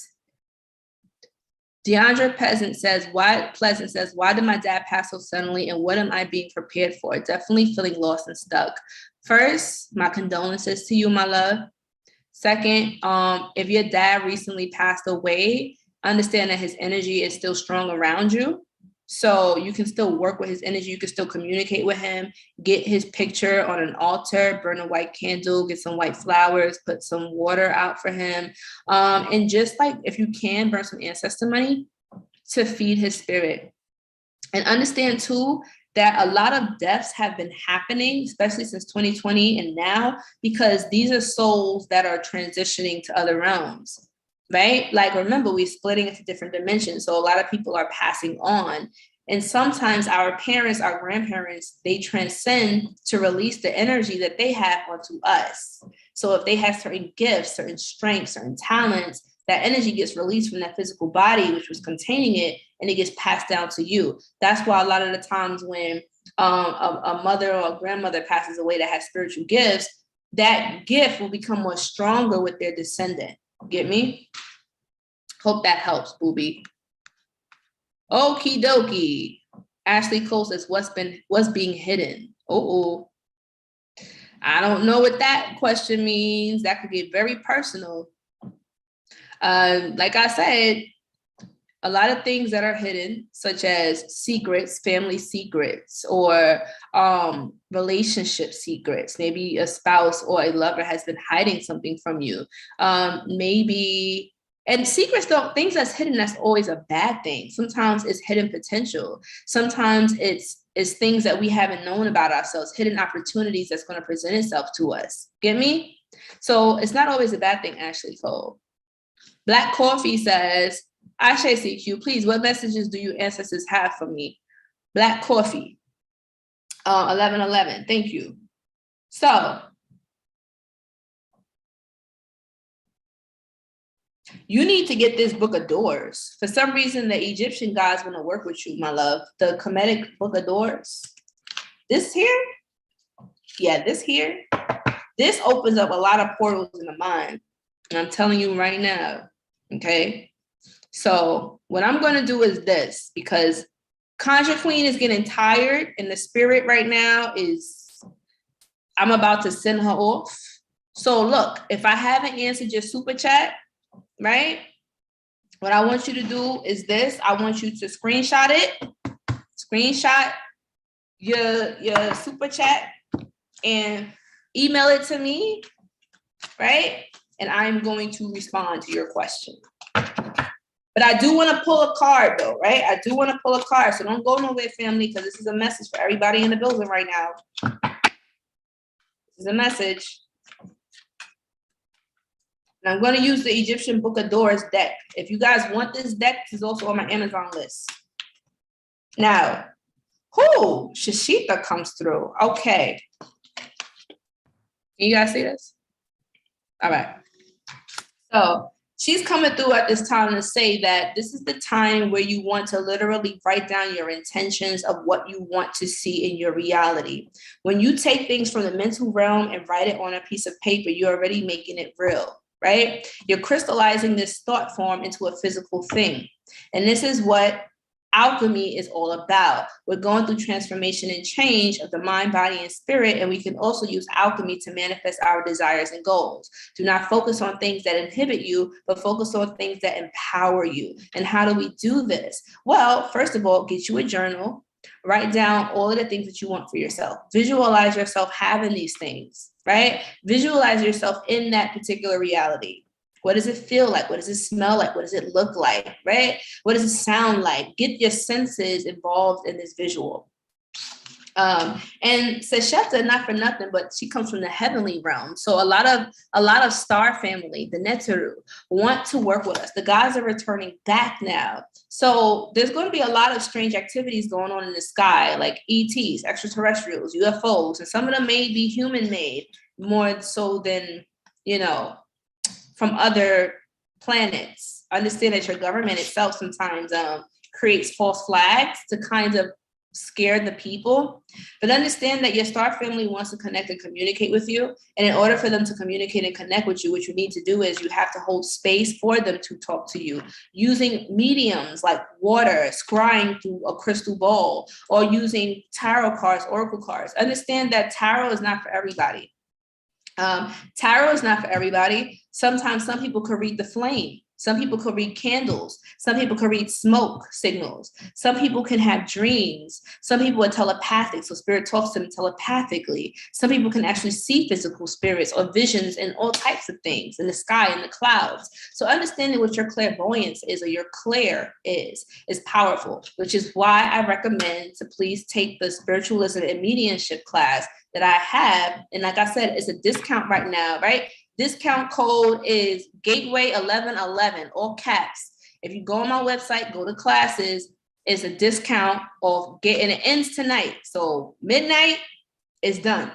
Deandra Pleasant says, why did my dad pass so suddenly and what am I being prepared for? Definitely feeling lost and stuck. First, my condolences to you, my love. Second, if your dad recently passed away, understand that his energy is still strong around you. So you can still work with his energy. You can still communicate with him, get his picture on an altar, burn a white candle, get some white flowers, put some water out for him. And just like, if you can, burn some ancestor money to feed his spirit. And understand too, that a lot of deaths have been happening, especially since 2020 and now, because these are souls that are transitioning to other realms. Right? Like, remember, we're splitting into different dimensions. So a lot of people are passing on. And sometimes our parents, our grandparents, they transcend to release the energy that they have onto us. So if they have certain gifts, certain strengths, certain talents, that energy gets released from that physical body, which was containing it, and it gets passed down to you. That's why a lot of the times when a mother or a grandmother passes away that has spiritual gifts, that gift will become more stronger with their descendant. Get me? Hope that helps, booby. Okie dokie. Ashley Cole says, what's being hidden? Oh, I don't know what that question means. That could get very personal. Like I said, a lot of things that are hidden, such as secrets, family secrets, or relationship secrets. Maybe a spouse or a lover has been hiding something from you. Maybe, and secrets things that's hidden, that's always a bad thing. Sometimes it's hidden potential. Sometimes it's things that we haven't known about ourselves, hidden opportunities that's going to present itself to us. Get me? So it's not always a bad thing, Ashley Cole. Black Coffee says, Ashe CQ, please, what messages do your ancestors have for me? Black Coffee, 1111, thank you. So, you need to get this book of doors. For some reason, the Egyptian gods want to work with you, my love. The Kemetic book of doors. This here? Yeah, this here. This opens up a lot of portals in the mind. And I'm telling you right now, okay? So what I'm going to do is this, because Conjure Queen is getting tired and the spirit right now is, I'm about to send her off. So look, if I haven't answered your super chat, right? What I want you to do is this. I want you to screenshot it, screenshot your super chat and email it to me, right? And I'm going to respond to your question. But I do want to pull a card though, right? I do want to pull a card. So don't go nowhere, family, because this is a message for everybody in the building right now. This is a message. And I'm going to use the Egyptian Book of Doors deck. If you guys want this deck, this is also on my Amazon list. Now, Shashita comes through. Okay. Can you guys see this? All right. So she's coming through at this time to say that this is the time where you want to literally write down your intentions of what you want to see in your reality. When you take things from the mental realm and write it on a piece of paper, you're already making it real, right? You're crystallizing this thought form into a physical thing. And this is what alchemy is all about. We're going through transformation and change of the mind, body, and spirit, and we can also use alchemy to manifest our desires and goals. Do not focus on things that inhibit you, but focus on things that empower you. And how do we do this? Well, first of all, get you a journal, write down all of the things that you want for yourself. Visualize yourself having these things, right? Visualize yourself in that particular reality. What does it feel like? What does it smell like? What does it look like, right? What does it sound like? Get your senses involved in this visual. And Sesheta, not for nothing, but she comes from the heavenly realm. So a lot of star family, the Neteru, want to work with us. The gods are returning back now. So there's going to be a lot of strange activities going on in the sky, like ETs, extraterrestrials, UFOs, and some of them may be human-made more so than, from other planets. Understand that your government itself sometimes creates false flags to kind of scare the people, but understand that your star family wants to connect and communicate with you. And in order for them to communicate and connect with you, what you need to do is you have to hold space for them to talk to you using mediums like water, scrying through a crystal ball, or using tarot cards, oracle cards. Understand that tarot is not for everybody. Tarot is not for everybody. Sometimes some people could read the flame. Some people could read candles. Some people could read smoke signals. Some people can have dreams. Some people are telepathic, so spirit talks to them telepathically. Some people can actually see physical spirits or visions and all types of things in the sky, in the clouds. So understanding what your clairvoyance is, or your clair is powerful, which is why I recommend to please take the spiritualism and mediumship class that I have. And like I said, it's a discount right now, right? Discount code is Gateway 1111, all caps. If you go on my website, go to classes, it's a discount of getting it ends tonight. So midnight is done.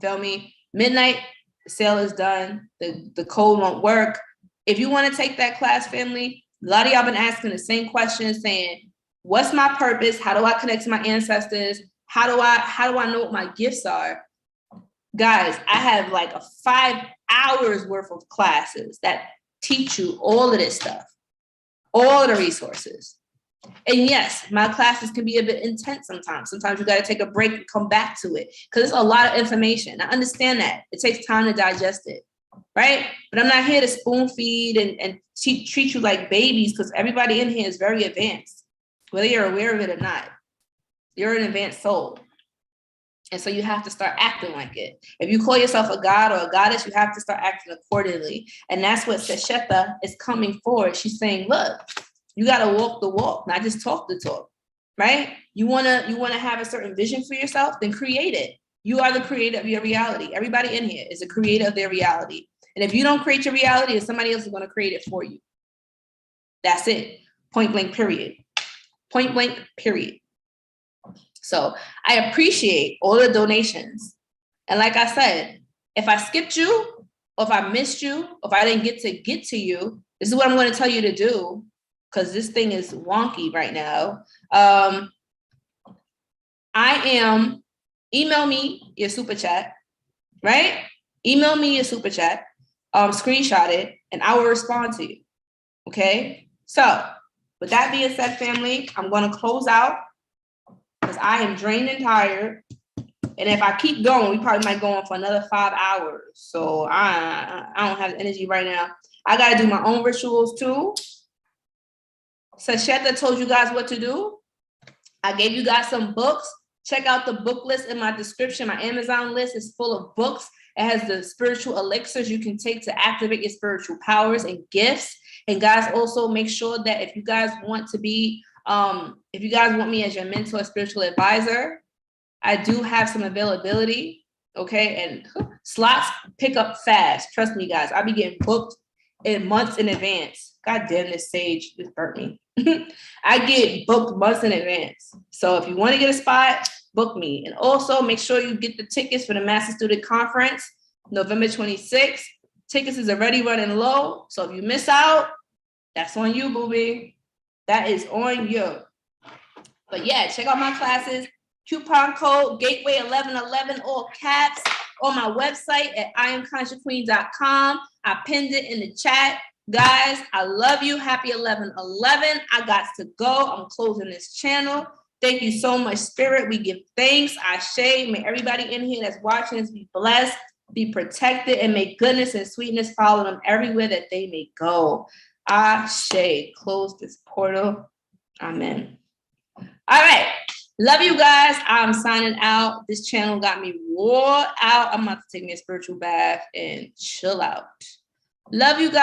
Feel me? Midnight, the sale is done. The code won't work. If you want to take that class, family, a lot of y'all been asking the same questions, saying, what's my purpose? How do I connect to my ancestors? How do I know what my gifts are? Guys, I have like a 5 hours worth of classes that teach you all of this stuff, all the resources. And yes, my classes can be a bit intense sometimes. Sometimes you got to take a break and come back to it because it's a lot of information. I understand that. It takes time to digest it, right? But I'm not here to spoon feed and treat you like babies, because everybody in here is very advanced, whether you're aware of it or not. You're an advanced soul. And so you have to start acting like it. If you call yourself a god or a goddess, you have to start acting accordingly. And that's what Sesheta is coming for. She's saying, look, you got to walk the walk, not just talk the talk, right? You want to have a certain vision for yourself, then create it. You are the creator of your reality. Everybody in here is a creator of their reality. And if you don't create your reality, somebody else is going to create it for you. That's it. Point blank, period. Point blank, period. So I appreciate all the donations. And like I said, if I skipped you, or if I missed you, or if I didn't get to you, this is what I'm going to tell you to do, because this thing is wonky right now. Email me your super chat, right? Email me your super chat, screenshot it, and I will respond to you, okay? So with that being said, family, I'm going to close out, because I am drained and tired. And if I keep going, we probably might go on for another 5 hours. So I don't have the energy right now. I got to do my own rituals too. Sesheta told you guys what to do. I gave you guys some books. Check out the book list in my description. My Amazon list is full of books. It has the spiritual elixirs you can take to activate your spiritual powers and gifts. And guys, also make sure that if you guys want to be if you guys want me as your mentor, spiritual advisor, I do have some availability, okay? And slots pick up fast. Trust me, guys. I'll be getting booked in months in advance. God damn, this sage just burnt me. I get booked months in advance. So if you want to get a spot, book me. And also make sure you get the tickets for the Master Student Conference, November 26th. Tickets is already running low. So if you miss out, that's on you, booby. That is on you. But yeah, check out my classes. Coupon code Gateway 1111, all caps, on my website at IamConsciousQueen.com. I pinned it in the chat. Guys, I love you. Happy 11/11. I got to go. I'm closing this channel. Thank you so much, Spirit. We give thanks. Ashe. May everybody in here that's watching us be blessed, be protected, and may goodness and sweetness follow them everywhere that they may go. Ashe. Close this portal. Amen. All right. Love you guys. I'm signing out. This channel got me wore out. I'm about to take me a spiritual bath and chill out. Love you guys.